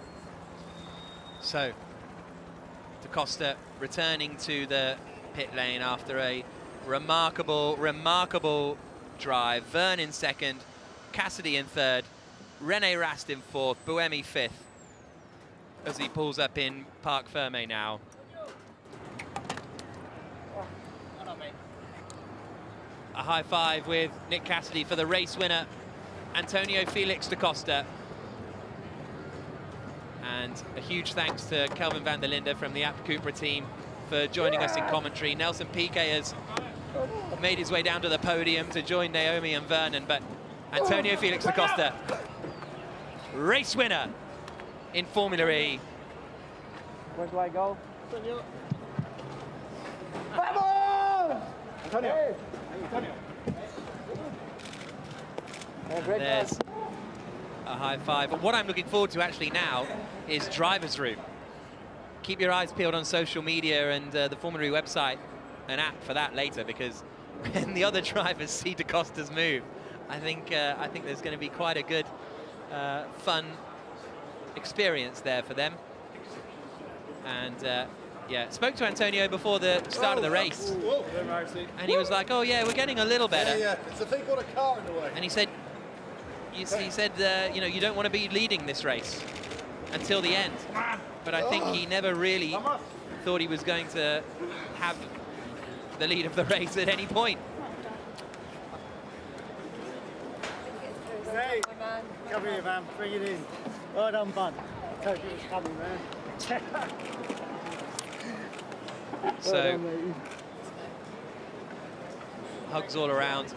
So, da Costa returning to the pit lane after a remarkable, remarkable drive. Verne in 2nd, Cassidy in 3rd, René Rast in 4th, Buemi 5th, as he pulls up in Parc Ferme now. A high five with Nick Cassidy for the race winner, Antonio Felix da Costa. And a huge thanks to Kelvin van der Linde from the App Cupra team for joining us in commentary. Nelson Piquet has made his way down to the podium to join Naomi and Vernon, but Antonio Felix da Costa, race winner in Formula E. Where do I go? Vamos! Antonio! Antonio! There's a high five. But what I'm looking forward to actually now is driver's room. Keep your eyes peeled on social media and the Formula E website, an app for that later, because when the other drivers see da Costa's move, I think there's going to be quite a good, fun experience there for them. And yeah, spoke to Antonio before the start of the race, and he was like, "Oh yeah, we're getting a little better." Yeah, it's a thing called a car in the way. And he said, you know, you don't want to be leading this race until the end. But I think he never really thought he was going to have the lead of the race at any point. Hey, come here, man. Bring it in. Well done, bud. I told you it was coming, man. So, hugs all around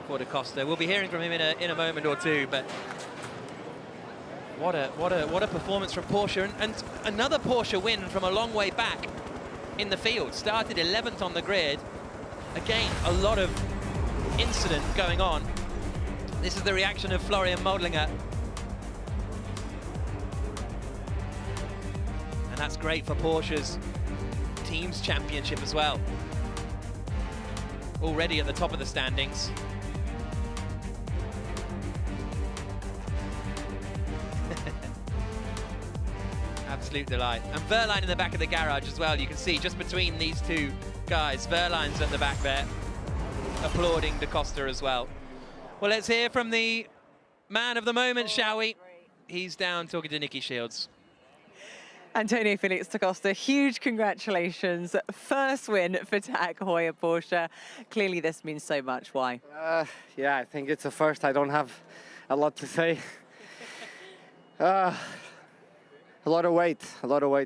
for da Costa. We'll be hearing from him in a moment or two, but what a performance from Porsche, and another Porsche win from a long way back in the field. Started 11th on the grid. Again, a lot of incident going on. This is the reaction of Florian Modlinger. And that's great for Porsche's Teams Championship as well. Already at the top of the standings. Absolute delight. And Verline in the back of the garage as well. You can see just between these two guys, Verline's at the back there, applauding da Costa as well. Well, let's hear from the man of the moment, shall we? He's down talking to Nikki Shields. Antonio Felix da Costa, huge congratulations. First win for TAG Heuer Porsche. Clearly this means so much. Why? Yeah, I think it's a first. I don't have a lot to say. A lot of weight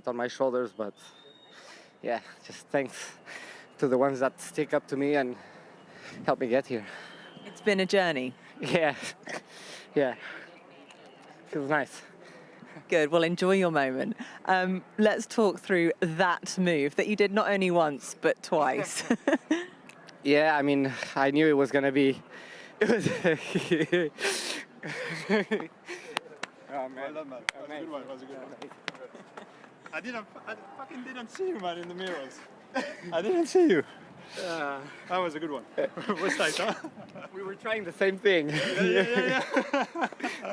on my shoulders, but yeah, just thanks to the ones that stick up to me and help me get here. It's been a journey. Yeah, yeah, feels nice. Good, well, enjoy your moment. Let's talk through that move that you did not only once, but twice. Yeah, I mean, I knew it was going to be... Oh, man. Well done, man. That was a good one. That was a good one. I fucking didn't see you, man, in the mirrors. I didn't see you. That was a good one. What's that, huh? We were trying the same thing. Yeah.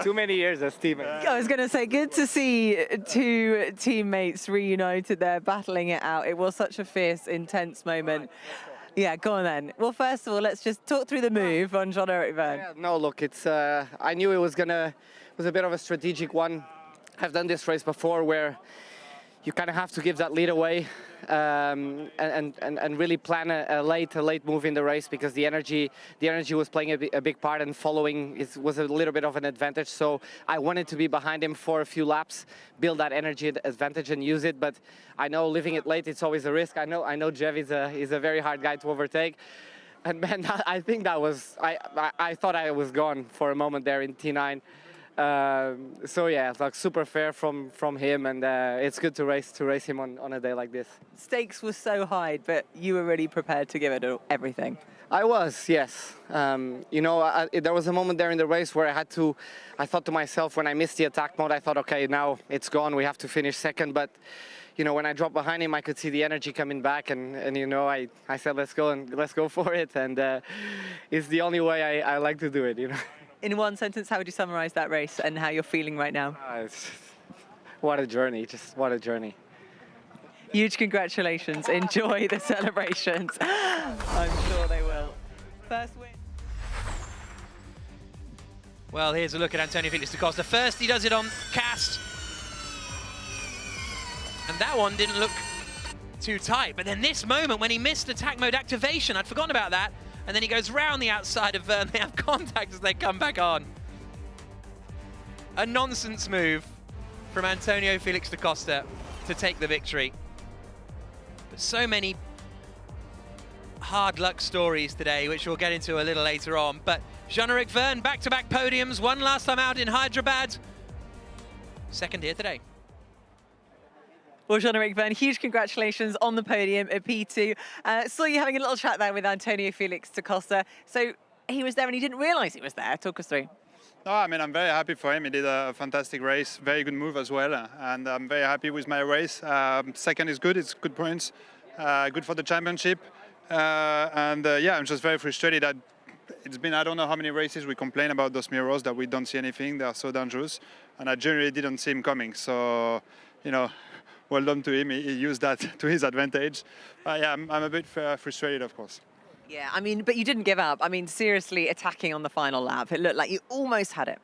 Too many years as teammates. I was going to say, good to see two teammates reunited there, battling it out. It was such a fierce, intense moment. Yeah, go on then. Well, first of all, let's just talk through the move on Jean-Eric Vergne. Yeah, no, look, it's. I knew it was a bit of a strategic one. I've done this race before where you kind of have to give that lead away and really plan a late move in the race, because the energy was playing a big part, and following was a little bit of an advantage. So I wanted to be behind him for a few laps, build that energy advantage and use it. But I know leaving it late, it's always a risk. I know Jev is a very hard guy to overtake. And man, I think that was, I thought I was gone for a moment there in T9. So yeah, it's like super fair from him, and it's good to race him on a day like this. Stakes were so high, but you were really prepared to give it everything. I was, yes. You know, there was a moment there in the race where I thought to myself, when I missed the attack mode, I thought, okay, now it's gone, we have to finish second. But you know, when I dropped behind him, I could see the energy coming back, and you know, I said, let's go for it, and it's the only way I like to do it, you know. In one sentence, how would you summarize that race and how you're feeling right now? What a journey, just what a journey. Huge congratulations. Enjoy the celebrations. I'm sure they will. First win. Well, here's a look at Antonio Felix da Costa. First, he does it on cast. And that one didn't look too tight. But then this moment, when he missed attack mode activation, I'd forgotten about that. And then he goes round the outside of Vergne. They have contact as they come back on. A nonsense move from Antonio Felix da Costa to take the victory. But so many hard luck stories today, which we'll get into a little later on. But Jean-Eric Vergne, back-to-back podiums, one last time out in Hyderabad. Second here today. Well, Jean-Eric Vergne, huge congratulations on the podium at P2. Saw you having a little chat there with Antonio Felix da Costa. So he was there and he didn't realise he was there. Talk us through. No, I mean, I'm very happy for him. He did a fantastic race, very good move as well. And I'm very happy with my race. Second is good, it's good points. Good for the championship. Yeah, I'm just very frustrated that it's been, I don't know how many races we complain about those mirrors, that we don't see anything, they are so dangerous. And I generally didn't see him coming. So, you know, well done to him, he used that to his advantage. Yeah, I'm a bit frustrated, of course. Yeah, I mean, but you didn't give up. I mean, seriously attacking on the final lap. It looked like you almost had it.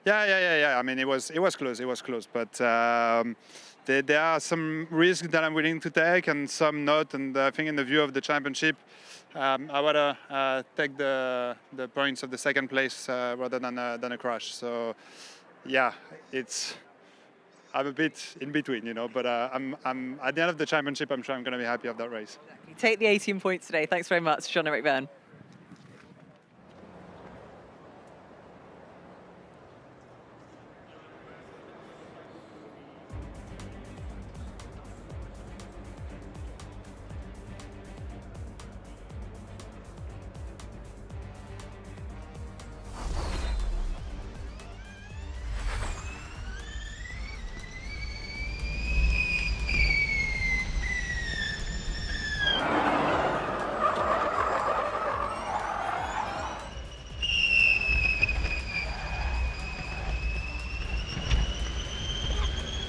Yeah. I mean, it was close. But there are some risks that I'm willing to take and some not. And I think in the view of the championship, I want to take the points of the second place rather than a crash. So, yeah, I'm a bit in between, you know. But I'm at the end of the championship, I'm sure I'm going to be happy of that race. Exactly. Take the 18 points today. Thanks very much, Jean-Eric Vergne.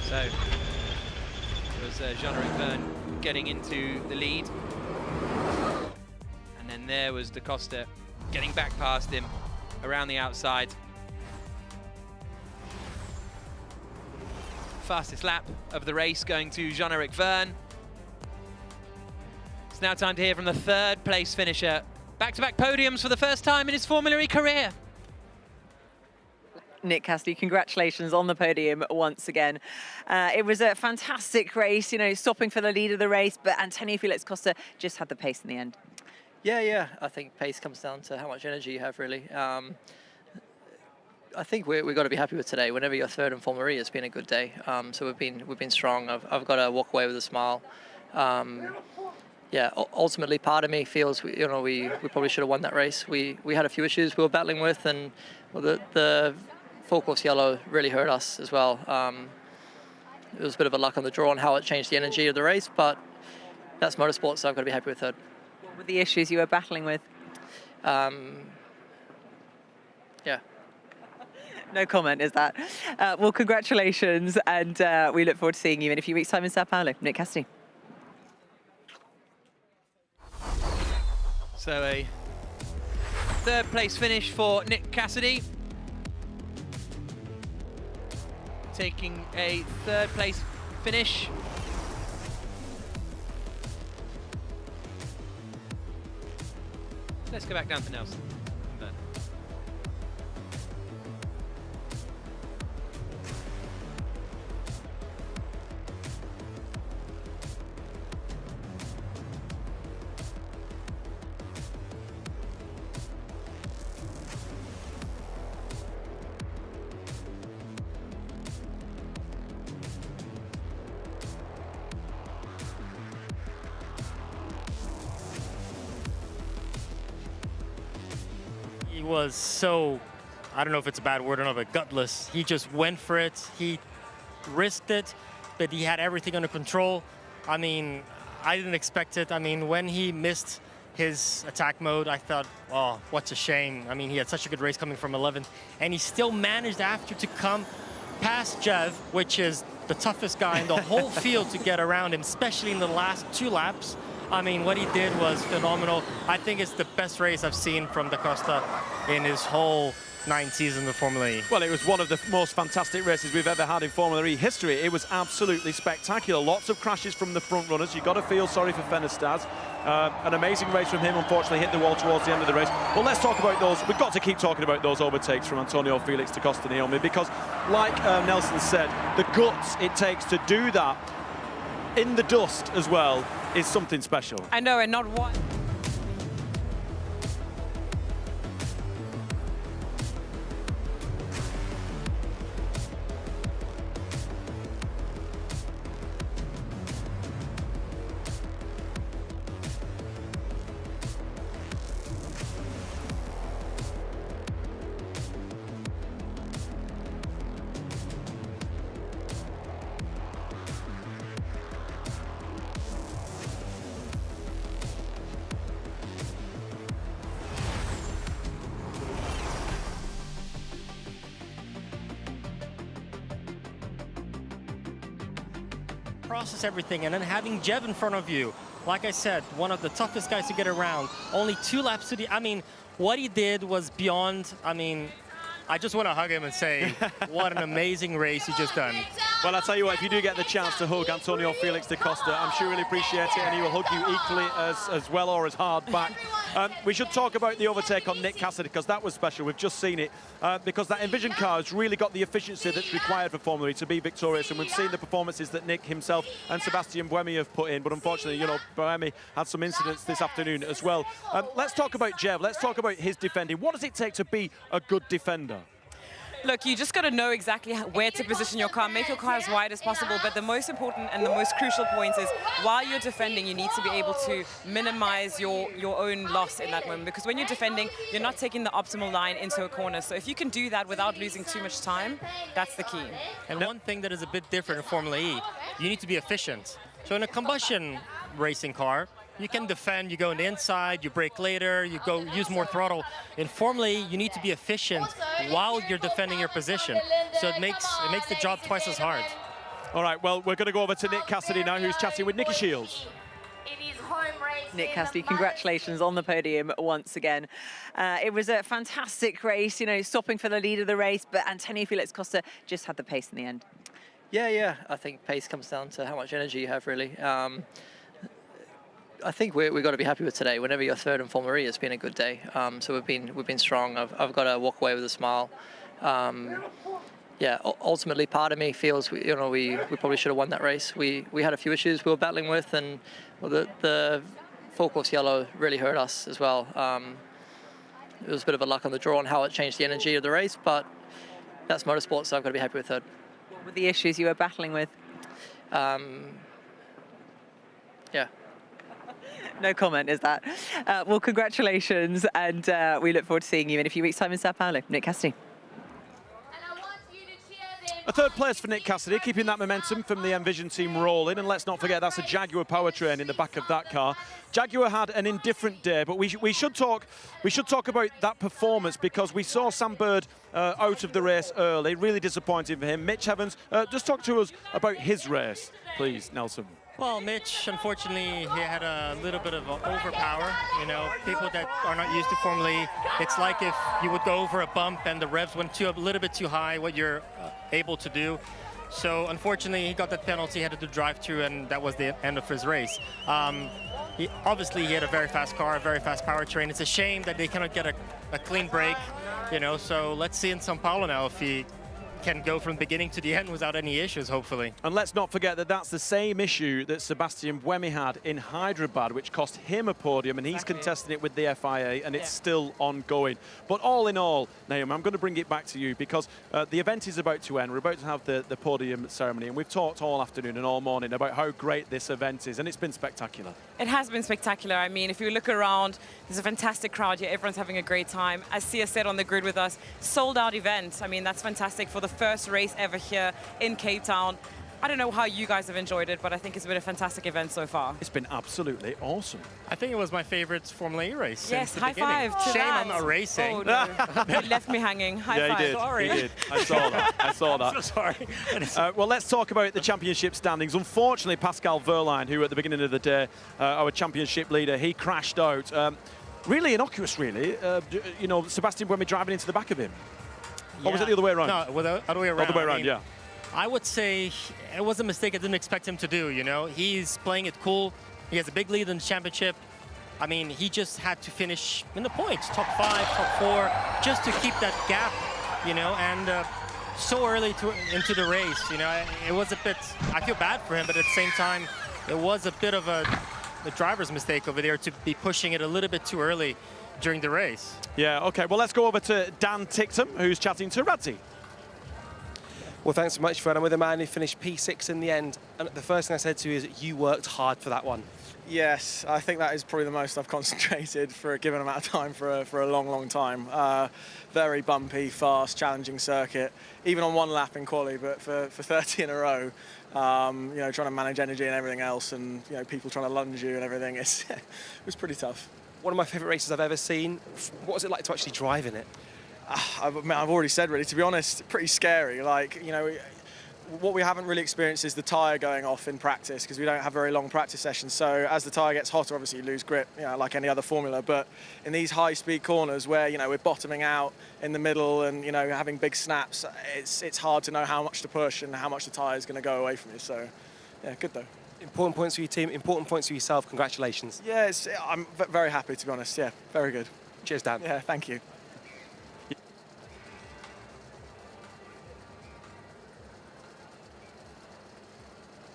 So it was Jean-Eric Vergne getting into the lead. And then there was da Costa getting back past him around the outside. Fastest lap of the race going to Jean-Eric Vergne. It's now time to hear from the third place finisher. Back-to-back podiums for the first time in his Formula E career. Nick Cassidy, congratulations on the podium once again. It was a fantastic race, you know, stopping for the lead of the race, but Antonio Felix da Costa just had the pace in the end. Yeah. I think pace comes down to how much energy you have, really. I think we've got to be happy with today. Whenever you're third in Formula E, it's been a good day. So we've been strong. I've got to walk away with a smile. Yeah, ultimately, part of me feels we probably should have won that race. We had a few issues we were battling with, and the full course yellow really hurt us as well. It was a bit of a luck on the draw on how it changed the energy of the race, but that's motorsport, so I've got to be happy with third. What were the issues you were battling with? Yeah. No comment, is that? Well, congratulations, and we look forward to seeing you in a few weeks' time in Sao Paulo. Nick Cassidy. So a third place finish for Nick Cassidy. Taking a third place finish. Let's go back down to Nelson. He was so, I don't know if it's a bad word or not, but gutless. He just went for it. He risked it, but he had everything under control. I mean, I didn't expect it. I mean, when he missed his attack mode, I thought, oh, what's a shame. I mean, he had such a good race coming from 11th, and he still managed after to come past Jev, which is the toughest guy in the whole field to get around him, especially in the last 2 laps. I mean, what he did was phenomenal. I think it's the best race I've seen from da Costa in his whole 9 seasons of Formula E. Well, it was one of the most fantastic races we've ever had in Formula E history. It was absolutely spectacular. Lots of crashes from the front runners. You've got to feel sorry for Fenestaz. An amazing race from him, unfortunately hit the wall towards the end of the race. Well, let's talk about those. We've got to keep talking about those overtakes from Antonio Felix da Costa Naomi, because like Nelson said, the guts it takes to do that in the dust as well. is something special. I know, and not one. Process everything, and then having Jev in front of you, like I said, one of the toughest guys to get around. Only 2 laps to the, I mean, what he did was beyond, I mean, I just want to hug him and say, what an amazing race he just done. Well, I'll tell you what, if you do get the chance to hug Antonio Felix da Costa, I'm sure he'll appreciate it, and he will hug you equally as well or as hard back. We should talk about the overtake on Nick Cassidy, because that was special. We've just seen it, because that Envision car has really got the efficiency that's required for Formula E to be victorious, and we've seen the performances that Nick himself and Sebastian Buemi have put in, but unfortunately, you know, Buemi had some incidents this afternoon as well. Let's talk about Jev. Let's talk about his defending. What does it take to be a good defender? Look, you just got to know exactly where to position your car, make your car as wide as possible, but the most important and the most crucial point is while you're defending, you need to be able to minimize your own loss in that moment, because when you're defending, you're not taking the optimal line into a corner. So if you can do that without losing too much time, that's the key. And one thing that is a bit different in Formula E, you need to be efficient. So in a combustion racing car, you can defend, you go on the inside, you brake later, you go use more throttle. In Formula E, you need to be efficient while you're defending your position. So it makes the job twice as hard. All right, well, we're going to go over to Nick Cassidy now, who's chatting with Nicky Shields. Nick Cassidy, congratulations on the podium once again. It was a fantastic race, you know, stopping for the lead of the race, but Antonio Felix Costa just had the pace in the end. Yeah. I think pace comes down to how much energy you have, really. I think we've got to be happy with today. Whenever you're third in Formula E, it's been a good day. So we've been strong. I've got to walk away with a smile. Yeah, ultimately, part of me feels we probably should have won that race. We had a few issues we were battling with, and the full course yellow really hurt us as well. It was a bit of a luck on the draw on how it changed the energy of the race, but that's motorsport, so I've got to be happy with it. What were the issues you were battling with? Yeah. No comment, is that? Well, congratulations, and we look forward to seeing you in a few weeks' time in Sao Paulo. Nick Cassidy. A third place for Nick Cassidy, keeping that momentum from the Envision team rolling. And let's not forget, that's a Jaguar powertrain in the back of that car. Jaguar had an indifferent day, but we should talk about that performance, because we saw Sam Bird out of the race early. Really disappointing for him. Mitch Evans, just talk to us about his race, please, Nelson. Well, Mitch, unfortunately, he had a little bit of overpower. You know, people that are not used to Formula E, it's like if you would go over a bump and the revs went a little bit too high, what you're able to do. So, unfortunately, he got that penalty, had to do drive-through, and that was the end of his race. Obviously, he had a very fast car, a very fast powertrain. It's a shame that they cannot get a clean break, you know, so let's see in Sao Paulo now if he can go from the beginning to the end without any issues, hopefully. And let's not forget that that's the same issue that Sebastian Buemi had in Hyderabad, which cost him a podium, and he's contesting it with the FIA, and it's still ongoing. But all in all, Naomi, I'm going to bring it back to you, because the event is about to end. We're about to have the podium ceremony, and we've talked all afternoon and all morning about how great this event is, and it's been spectacular. It has been spectacular. I mean, if you look around, there's a fantastic crowd here. Everyone's having a great time. As Sia said on the grid with us, sold-out event. I mean, that's fantastic for the first race ever here in Cape Town. I don't know how you guys have enjoyed it, but I think it's been a fantastic event so far. It's been absolutely awesome. I think it was my favorite Formula E race. Yes, since high the beginning. five to Shame that. I'm not racing. Oh, no. You left me hanging. High five. He did. Sorry. He did. I saw that. I saw that. I'm so sorry. Well, let's talk about the championship standings. Unfortunately, Pascal Wehrlein, who at the beginning of the day, our championship leader, he crashed out. Really innocuous, really. You know, Sebastian Buemi driving into the back of him. Or was it the other way around? No, the other way around. Other way around, yeah. I would say it was a mistake I didn't expect him to do, you know. He's playing it cool. He has a big lead in the championship. I mean, he just had to finish in the points, top 5, top 4, just to keep that gap, you know, and so early into the race, you know. It was a bit, I feel bad for him, but at the same time, it was a bit of a the driver's mistake over there to be pushing it a little bit too early during the race. Yeah, okay, well, let's go over to Dan Tictum, who's chatting to Radzi. Well, thanks so much, Fred. I'm with a man who finished P6 in the end. And the first thing I said to you is you worked hard for that one. Yes, I think that is probably the most I've concentrated for a given amount of time for a long, long time. Very bumpy, fast, challenging circuit, even on one lap in quali, but for 30 in a row, you know, trying to manage energy and everything else, and you know, people trying to lunge you and everything, it was pretty tough. One of my favourite races I've ever seen. What was it like to actually drive in it? I've already said, really, to be honest, pretty scary. Like, you know, what we haven't really experienced is the tyre going off in practice, because we don't have very long practice sessions. So as the tyre gets hotter, obviously you lose grip, you know, like any other formula. But in these high-speed corners where, you know, we're bottoming out in the middle and, you know, having big snaps, it's hard to know how much to push and how much the tyre is going to go away from you. So, yeah, good though. Important points for your team, important points for yourself. Congratulations. Yeah, I'm very happy, to be honest. Yeah, very good. Cheers, Dan. Yeah, thank you.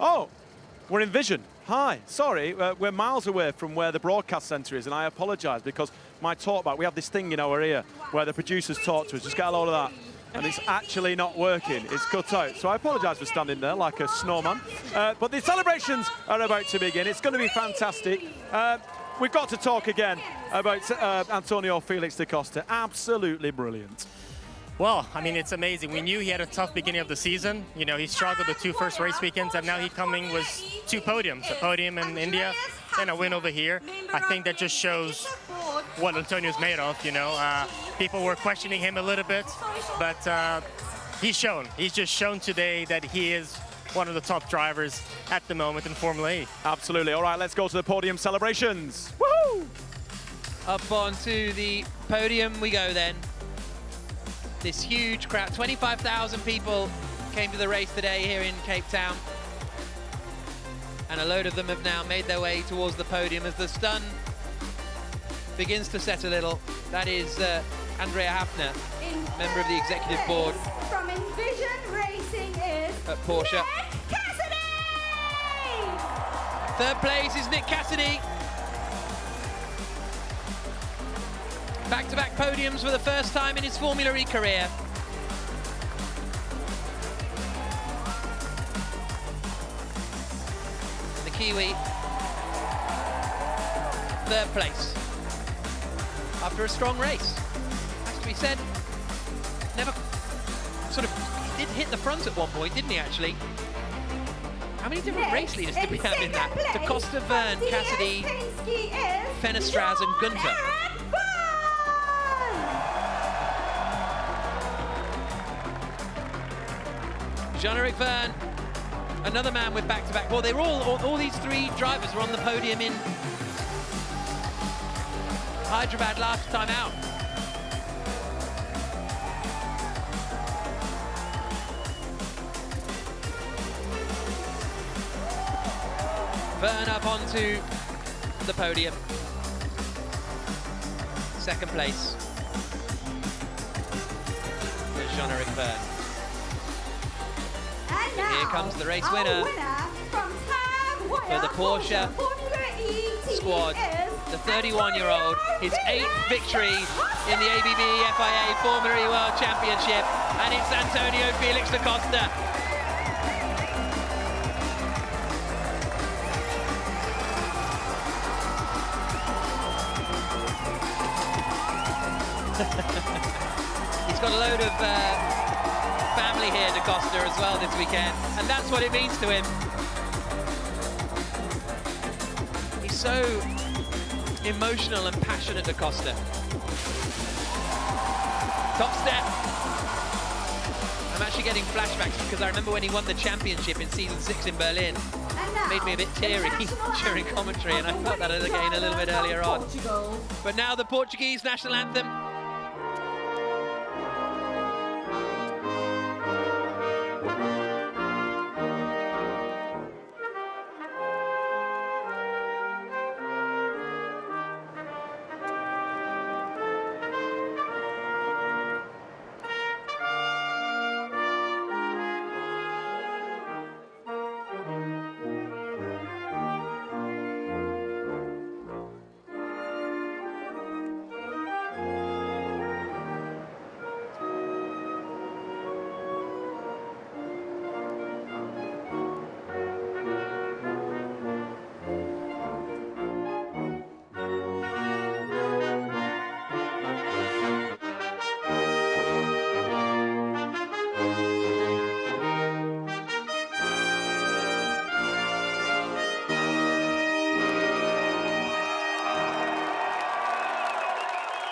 Oh, we're in Vision. Hi, sorry, we're miles away from where the broadcast centre is, and I apologise because my talkback, we have this thing in our ear where the producers talk to us. Just get a load of that. And it's actually not working. It's cut out. So I apologise for standing there like a snowman. But the celebrations are about to begin. It's going to be fantastic. We've got to talk again about Antonio Felix da Costa. Absolutely brilliant. Well, I mean, it's amazing. We knew he had a tough beginning of the season. You know, he struggled the 2 first race weekends, and now he's coming with 2 podiums, a podium in India and a win over here. I think that just shows what Antonio's made of, you know. People were questioning him a little bit, but he's just shown today that he is one of the top drivers at the moment in Formula E. Absolutely. All right, let's go to the podium celebrations. Woohoo! Up onto the podium we go then. This huge crowd, 25,000 people came to the race today here in Cape Town. And a load of them have now made their way towards the podium as the stun begins to set a little. That is Andrea Hafner, member of the executive board from Envision Racing is at Porsche. Nick Cassidy! Third place is Nick Cassidy. Back-to-back podiums for the first time in his Formula E career. The Kiwi, third place. After a strong race, has to be said. Never sort of, he did hit the front at one point, didn't he, actually? How many different race leaders did we have in that? Da Costa, Verne, Cassidy, Fenestraz and Gunter. Jean-Eric Verne, another man with back-to-back. Well, they were all these 3 drivers were on the podium in Hyderabad last time out. Verne up onto the podium. Second place for Jean-Eric Verne. And now, here comes the race winner for the Porsche squad, the 31-year-old, his 8th victory in the ABB FIA Formula E World Championship, and it's Antonio Felix da Costa. He's got a load of family here, da Costa, as well this weekend, and that's what it means to him. He's so emotional and passionate, da Costa. Top step. I'm actually getting flashbacks because I remember when he won the championship in season 6 in Berlin. Made me a bit teary during commentary, and I felt that again a little bit earlier on. But now the Portuguese national anthem.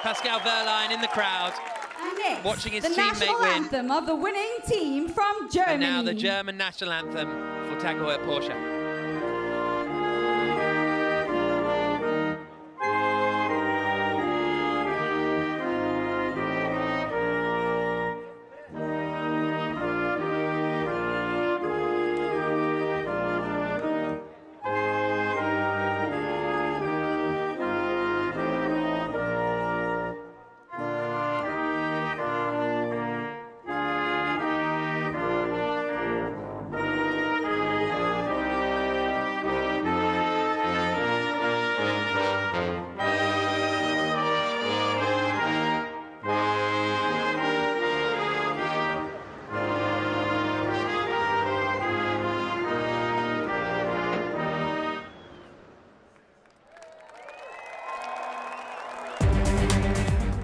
Pascal Wehrlein in the crowd, And next, watching his the teammate national win. anthem of the winning team from Germany. And now the German national anthem for Taco at Porsche.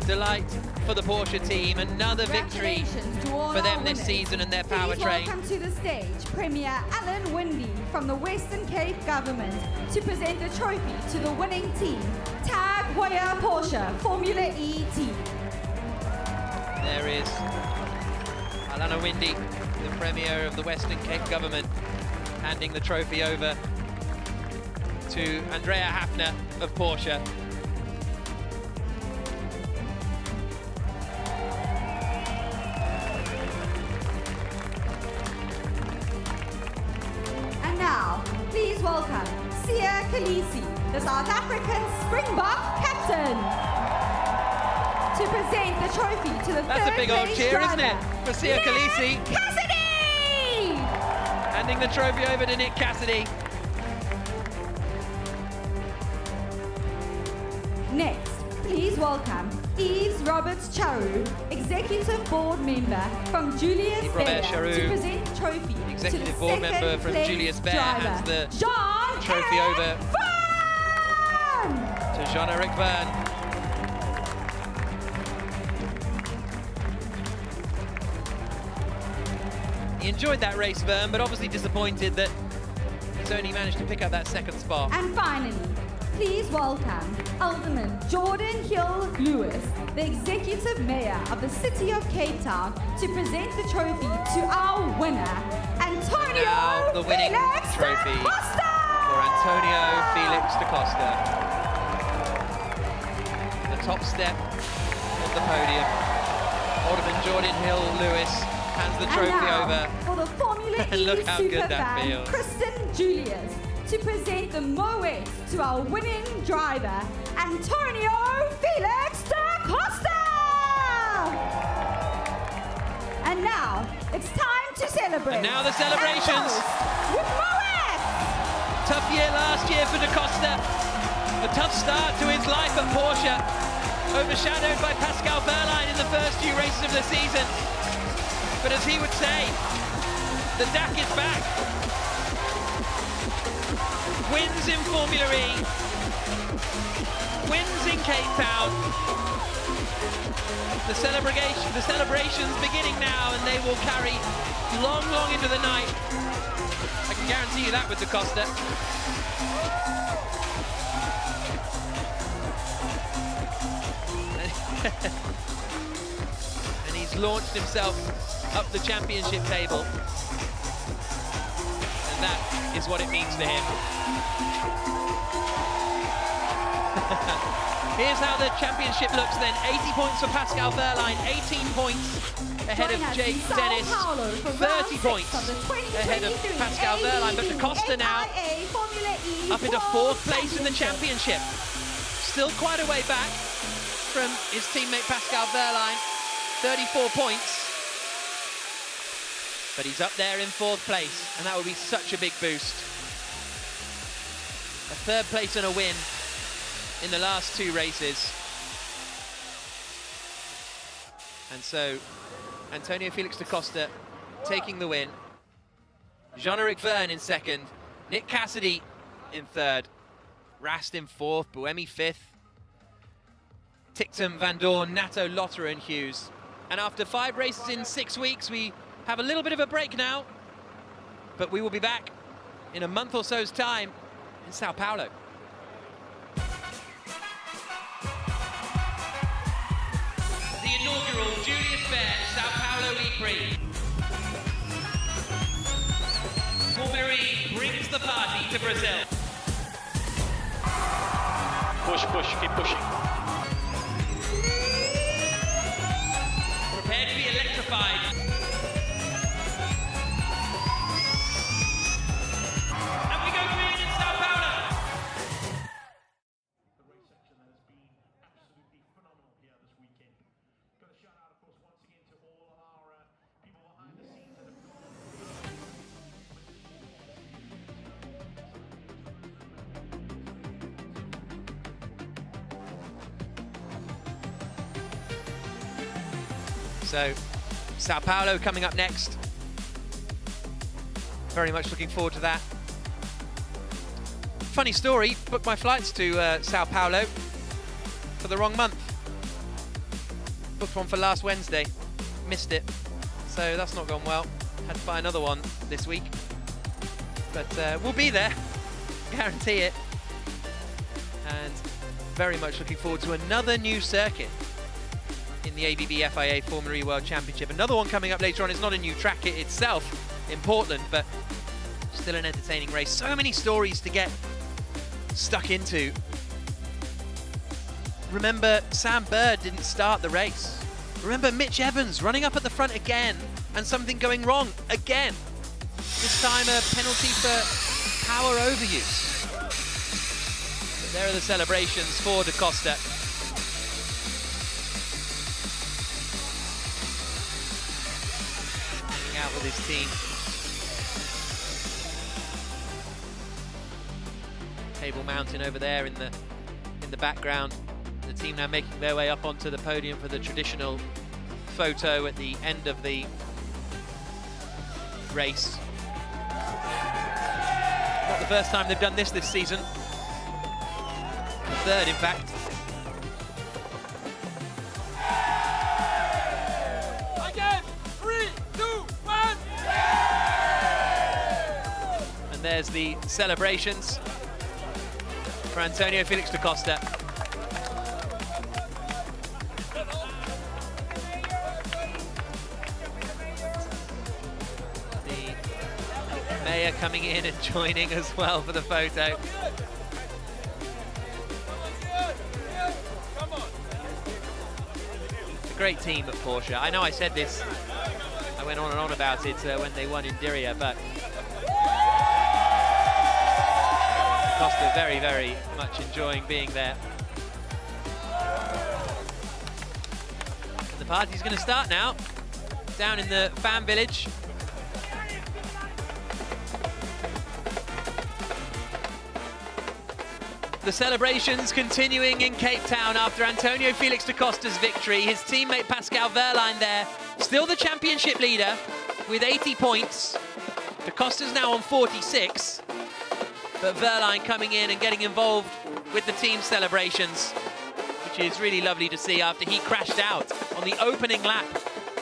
Delight for the Porsche team, another victory for them this season and their powertrain. Welcome to the stage, Premier Alan Windy from the Western Cape government to present the trophy to the winning team, Tag Heuer Porsche Formula E team. There is Alana Windy, the Premier of the Western Cape government, handing the trophy over to Andrea Hafner of Porsche. And now, please welcome Sia Khaleesi, the South African Springbok captain, to present the trophy to the That's a big old third-place cheer, isn't it, driver, for Sia Khaleesi? Cassidy! Handing the trophy over to Nick Cassidy. Next, please welcome Yves Roberts Charu, Executive Board Member from Julius Yves Baer, Robert to Charu, present the trophy to Executive the Board Member from second-place Julius Baer, driver, hands the Jean trophy over to Jean-Eric Verne. He enjoyed that race, Verne, but obviously disappointed that he's only managed to pick up that second spot. And finally, please welcome Alderman Jordan Hill Lewis, the Executive Mayor of the City of Cape Town, to present the trophy to our winner, Antonio Now the winning Felix trophy da Costa! for Antonio Felix da Costa. The top step of the podium. Alderman Jordan Hill Lewis hands the trophy And now, over. for the Formula And E look how good that Superfan, feels. Kristen Julius, to present the Moet to our winning driver, Antonio Felix da Costa! And now, it's time to celebrate. And now the celebrations. And toast with Moet! Tough year last year for da Costa. A tough start to his life at Porsche. Overshadowed by Pascal Wehrlein in the first few races of the season. But as he would say, the DAC is back. Wins in Formula E. Wins in Cape Town. The celebration's beginning now, and they will carry long, long into the night. I can guarantee you that with da Costa. And he's launched himself up the championship table. And that is what it means to him. Here's how the championship looks then. 80 points for Pascal Wehrlein, 18 points ahead of Jake Dennis, 30 points ahead of Pascal Wehrlein, but da Costa now up into fourth place in the championship. Still quite a way back from his teammate Pascal Wehrlein, 34 points. But he's up there in fourth place, and that would be such a big boost. A third place and a win in the last two races. And so, Antonio Felix da Costa taking the win. Jean-Eric Verne in second. Nick Cassidy in third. Rast in fourth. Buemi fifth. Tictum, Van Dorn, Nato, Lotterer and Hughes. And after 5 races in 6 weeks, we have a little bit of a break now. But we will be back in a month or so's time in Sao Paulo. inaugural Julius Baer Sao Paulo E-Prix. Formula E brings the party to Brazil. Push, push, keep pushing. Prepare to be electrified. And we go green in Sao Paulo. The race section has been absolutely phenomenal here this weekend. Got a shout out, of course, once again to all our people behind the scenes that have So, Sao Paulo coming up next. Very much looking forward to that. Funny story, booked my flights to Sao Paulo for the wrong month. Booked one for last Wednesday, missed it. So that's not gone well. Had to buy another one this week. But we'll be there, guarantee it. And very much looking forward to another new circuit in the ABB FIA Formula E World Championship. Another one coming up later on. It's not a new track itself in Portland, but still an entertaining race. So many stories to get stuck into. Remember, Sam Bird didn't start the race. Remember Mitch Evans running up at the front again and something going wrong again. This time a penalty for power overuse. But there are the celebrations for Da Costa. Out with his team. Table Mountain over there in the background. The team now making their way up onto the podium for the traditional photo at the end of the race. Not the first time they've done this season. The third, in fact. There's the celebrations for Antonio Felix da Costa. The mayor coming in and joining as well for the photo. It's a great team at Porsche. I know I said this, I went on and on about it when they won in Diriyah, but Costa very, very much enjoying being there. And the party's going to start now, down in the fan village. The celebrations continuing in Cape Town after Antonio Felix da Costa's victory. His teammate Pascal Wehrlein there, still the championship leader with 80 points. Da Costa's now on 46. But Wehrlein coming in and getting involved with the team celebrations, which is really lovely to see after he crashed out on the opening lap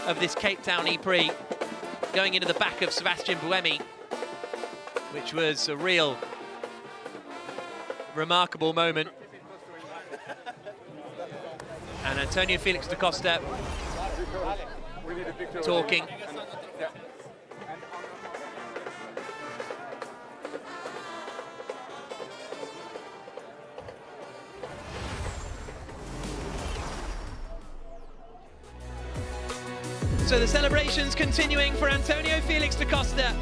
of this Cape Town E-Prix, going into the back of Sebastian Buemi, which was a real remarkable moment. And Antonio Felix da Costa talking. So the celebrations continuing for Antonio Felix da Costa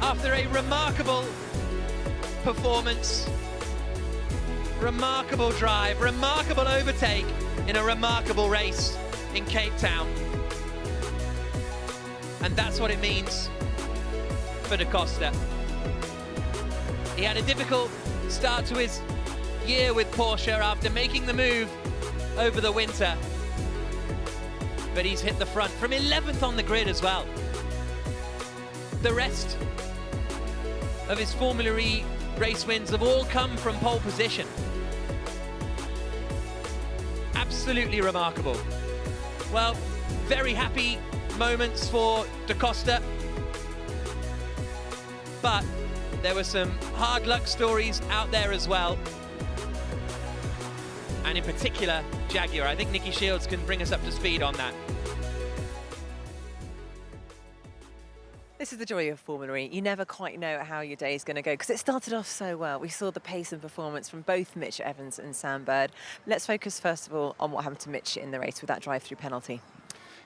after a remarkable performance, remarkable drive, remarkable overtake in a remarkable race in Cape Town. And that's what it means for da Costa. He had a difficult start to his year with Porsche after making the move over the winter. But he's hit the front from 11th on the grid as well. The rest of his Formula E race wins have all come from pole position. Absolutely remarkable. Well, very happy moments for da Costa, but there were some hard luck stories out there as well. and in particular Jaguar. I think Nicky Shields can bring us up to speed on that. This is the joy of Formula E. You never quite know how your day is going to go because it started off so well. We saw the pace and performance from both Mitch Evans and Sam Bird. Let's focus first of all on what happened to Mitch in the race with that drive-through penalty.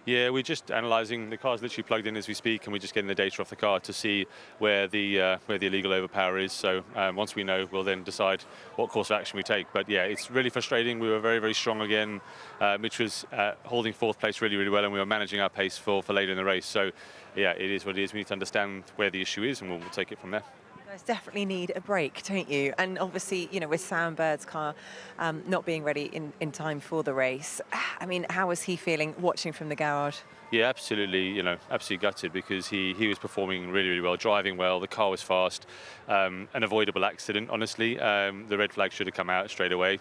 Yeah, we're just analysing. The car's literally plugged in as we speak, and we're just getting the data off the car to see where the illegal overpower is. So once we know, we'll then decide what course of action we take. But yeah, it's really frustrating. We were very, very strong again. Mitch was holding fourth place really, really well, and we were managing our pace for later in the race. So yeah, it is what it is. We need to understand where the issue is, and we'll take it from there. You guys definitely need a break, don't you? And obviously, you know, with Sam Bird's car not being ready in time for the race, I mean, how was he feeling watching from the garage? Yeah, absolutely, you know, absolutely gutted because he was performing really, really well, driving well, the car was fast, an avoidable accident, honestly. The red flag should have come out straight away.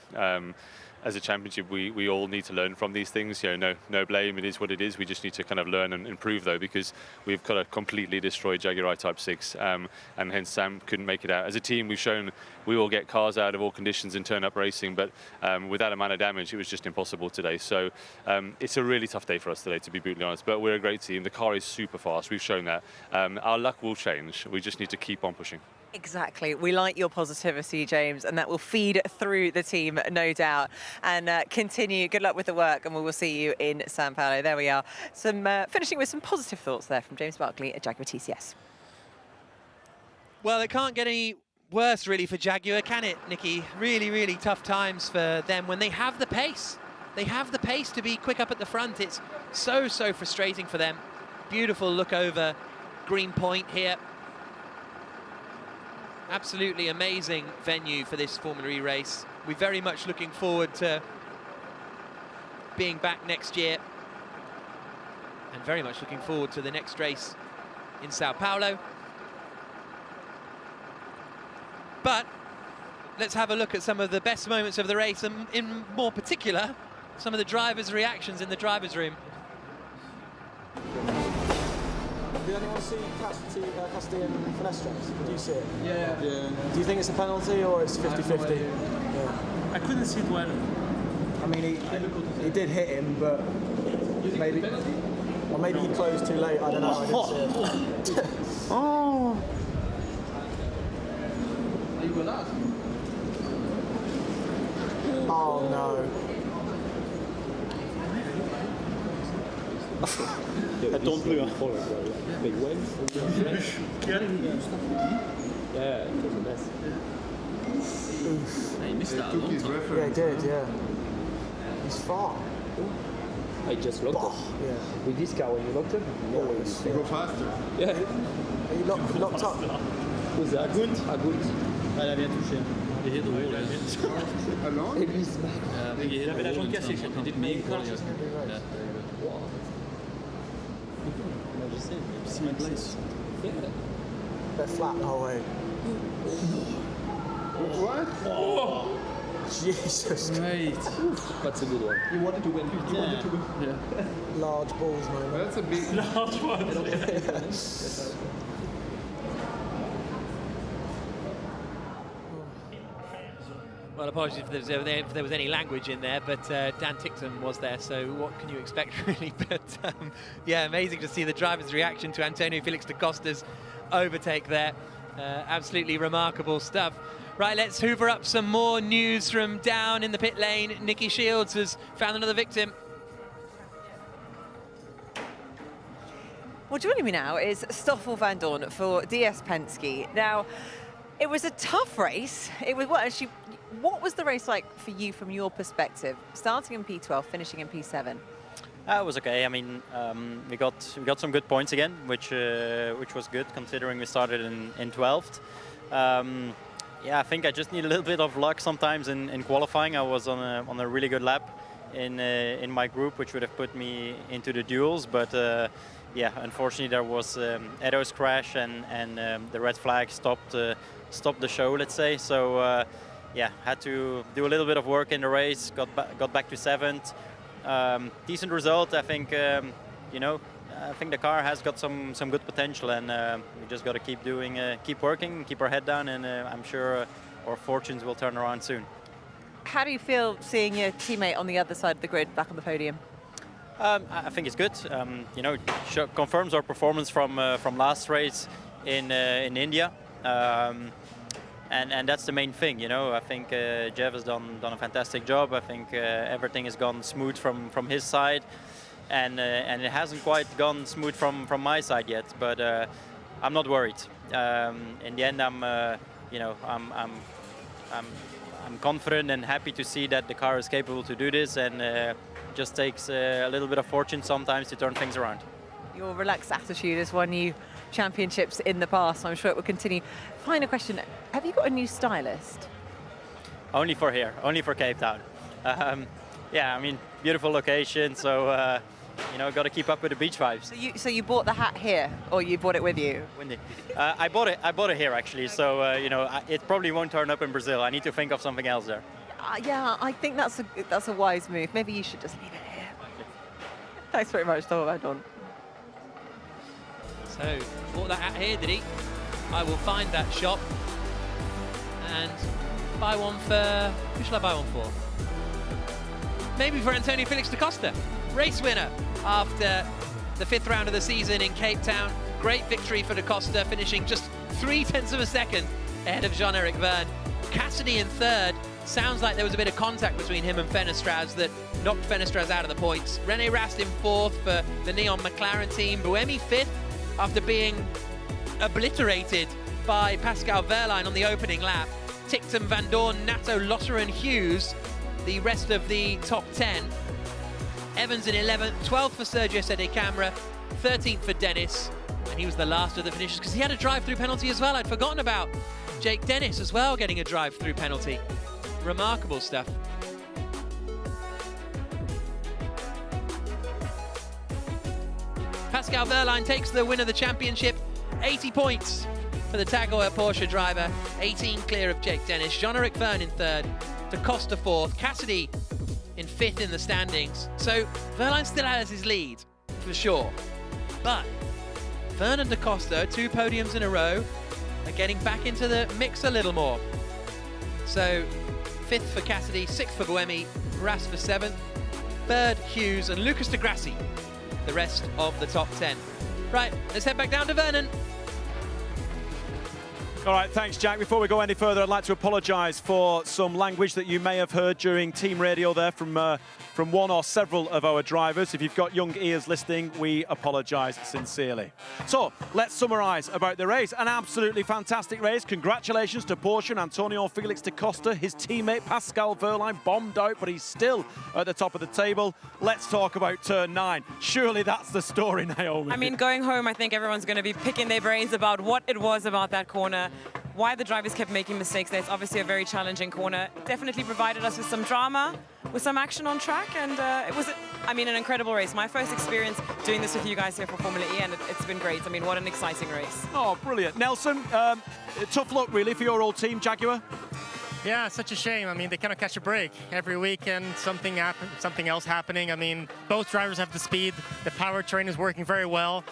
As a championship, we all need to learn from these things. You know, no blame. It is what it is. We just need to kind of learn and improve, though, because we've got to completely destroy Jaguar Type 6, and hence Sam couldn't make it out. As a team, we've shown we will get cars out of all conditions and turn up racing, but with that amount of damage, it was just impossible today. So it's a really tough day for us today, to be brutally honest. But we're a great team. The car is super fast. We've shown that. Our luck will change. We just need to keep on pushing. Exactly. We like your positivity, James, and that will feed through the team, no doubt. And continue. Good luck with the work, and we will see you in Sao Paulo. There we are. Finishing with some positive thoughts there from James Barkley at Jaguar TCS. Well, it can't get any worse, really, for Jaguar, can it, Nicky? Really, really tough times for them when they have the pace. They have the pace to be quick up at the front. It's so, so frustrating for them. Beautiful look over Green Point here. Absolutely amazing venue for this Formula E race. We're very much looking forward to being back next year and very much looking forward to the next race in Sao Paulo. But let's have a look at some of the best moments of the race, and in more particular, some of the drivers' reactions in the driver's room. Did anyone see custody and finesse strikes? Did you see it? Yeah. Do you think it's a penalty or it's 50-50? Yeah. I couldn't see it well. I mean, he did hit him, but maybe he closed too late. I don't know. I didn't see it. Oh. Oh no. Attends plus, hein. Oh là là. Mais when? Yeah, it was a mess. He missed that. Yeah, he did, yeah. He's far. I just locked up. Yeah. With this car, when you locked up, you go faster. Yeah. He locked up. Was that good? Elle a bien touché. Il est drôle. Et lui, il se bat. Il avait la jambe cassée. Il dit mais cement place. They're flat the whole way. What? Oh. Jesus. Right. That's a good one. You wanted to win. Yeah. Large balls, man. That's a big... Large one. Well, apologies if there was any language in there, but Dan Tickton was there, so what can you expect, really? But yeah, amazing to see the driver's reaction to Antonio Felix da Costa's overtake there. Absolutely remarkable stuff. Right, let's hoover up some more news from down in the pit lane. Nicky Shields has found another victim. Well, joining me now is Stoffel van Dorn for DS Penske. Now, it was a tough race. It was what was the race like for you from your perspective, starting in P12, finishing in P7? It was okay. I mean, we got some good points again, which was good considering we started in 12th. Yeah, I think I just need a little bit of luck sometimes in qualifying. I was on a really good lap in my group, which would have put me into the duels, but yeah, unfortunately there was Edo's crash and the red flag stopped the show, let's say. So yeah, had to do a little bit of work in the race. Got back to 7th. Decent result, I think. You know, I think the car has got some good potential, and we just got to keep working, keep our head down, and I'm sure our fortunes will turn around soon. How do you feel seeing your teammate on the other side of the grid back on the podium? I think it's good. You know, confirms our performance from last race in India, and that's the main thing. You know, I think Jeff has done a fantastic job. I think everything has gone smooth from his side, and it hasn't quite gone smooth from my side yet. But I'm not worried. In the end, I'm confident and happy to see that the car is capable to do this, and just takes a little bit of fortune sometimes to turn things around. Your relaxed attitude has won you championships in the past, so I'm sure it will continue. Final question, have you got a new stylist? Only for here, only for Cape Town. Yeah, I mean, beautiful location, so you know, got to keep up with the beach vibes. So you bought the hat here, or you bought it with you? Windy. I bought it here actually, so you know, it probably won't turn up in Brazil. I need to think of something else there. Yeah, I think that's a wise move. Maybe you should just leave it here. Thanks very much, Tom. Well done. So, bought that hat here, did he? I will find that shop and buy one for... Who shall I buy one for? Maybe for Antonio Felix da Costa, race winner after the 5th round of the season in Cape Town. Great victory for da Costa, finishing just 0.3 of a second ahead of Jean-Eric Vergne. Cassidy in 3rd. Sounds like there was a bit of contact between him and Fenestraz that knocked Fenestraz out of the points. René Rast in 4th for the Neon McLaren team. Buemi 5th after being obliterated by Pascal Wehrlein on the opening lap. Ticktum, Van Dorn, Nato, Lotter and Hughes, the rest of the top 10. Evans in 11th, 12th for Sergio Sede Camera, 13th for Dennis, and he was the last of the finishers because he had a drive-through penalty as well. I'd forgotten about Jake Dennis as well getting a drive-through penalty. Remarkable stuff. Pascal Wehrlein takes the win of the championship, 80 points for the Tag Heuer Porsche driver, 18 clear of Jake Dennis. Jean-Eric Vergne in 3rd, da Costa 4th, Cassidy in 5th in the standings. So Wehrlein still has his lead, for sure. But Vergne and da Costa, 2 podiums in a row, are getting back into the mix a little more. So 5th for Cassidy, 6th for Buemi, Rast for 7th, Bird, Hughes and Lucas de Grassi, the rest of the top 10. Right, let's head back down to Vernon. All right, thanks, Jack. Before we go any further, I'd like to apologise for some language that you may have heard during team radio there from one or several of our drivers. If you've got young ears listening, we apologise sincerely. So, let's summarise about the race. An absolutely fantastic race. Congratulations to Porsche and Antonio Felix da Costa. His teammate Pascal Wehrlein bombed out, but he's still at the top of the table. Let's talk about turn 9. Surely that's the story, Naomi. I mean, going home, I think everyone's going to be picking their brains about what it was about that corner, why the drivers kept making mistakes there. It's obviously a very challenging corner. Definitely provided us with some drama, with some action on track, and it was, an incredible race. My first experience doing this with you guys here for Formula E, and it's been great. I mean, what an exciting race. Oh, brilliant. Nelson, tough luck, really, for your old team, Jaguar. Yeah, such a shame. I mean, they kind of catch a break. Every weekend, something else happening. I mean, both drivers have the speed. The powertrain is working very well,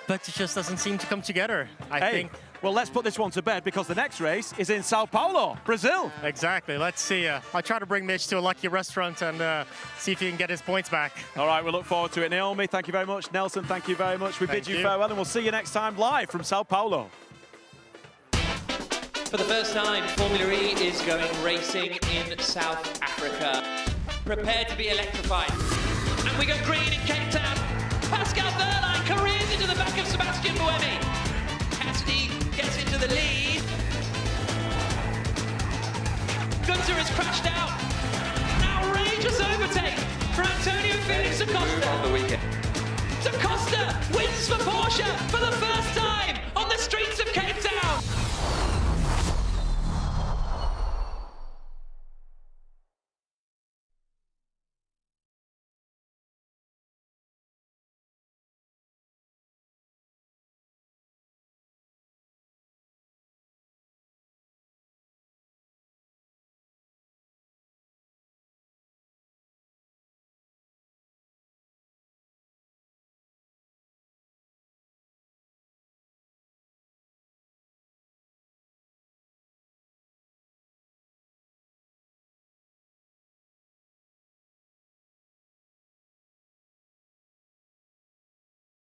but it just doesn't seem to come together, I think. Well, let's put this one to bed because the next race is in Sao Paulo, Brazil. Exactly. Let's see. I'll try to bring Mitch to a lucky restaurant and see if he can get his points back. All right, we'll look forward to it. Naomi, thank you very much. Nelson, thank you very much. We bid you farewell, and we'll see you next time live from Sao Paulo. For the first time, Formula E is going racing in South Africa. Prepare to be electrified. And we go green in Cape Town. Pascal Wehrlein careers into the back of Sebastian Buemi. Cassidy gets into the lead. Gunter has crashed out. An outrageous overtake for Antonio Felix da Costa. On the weekend. Da Costa wins for Porsche for the first time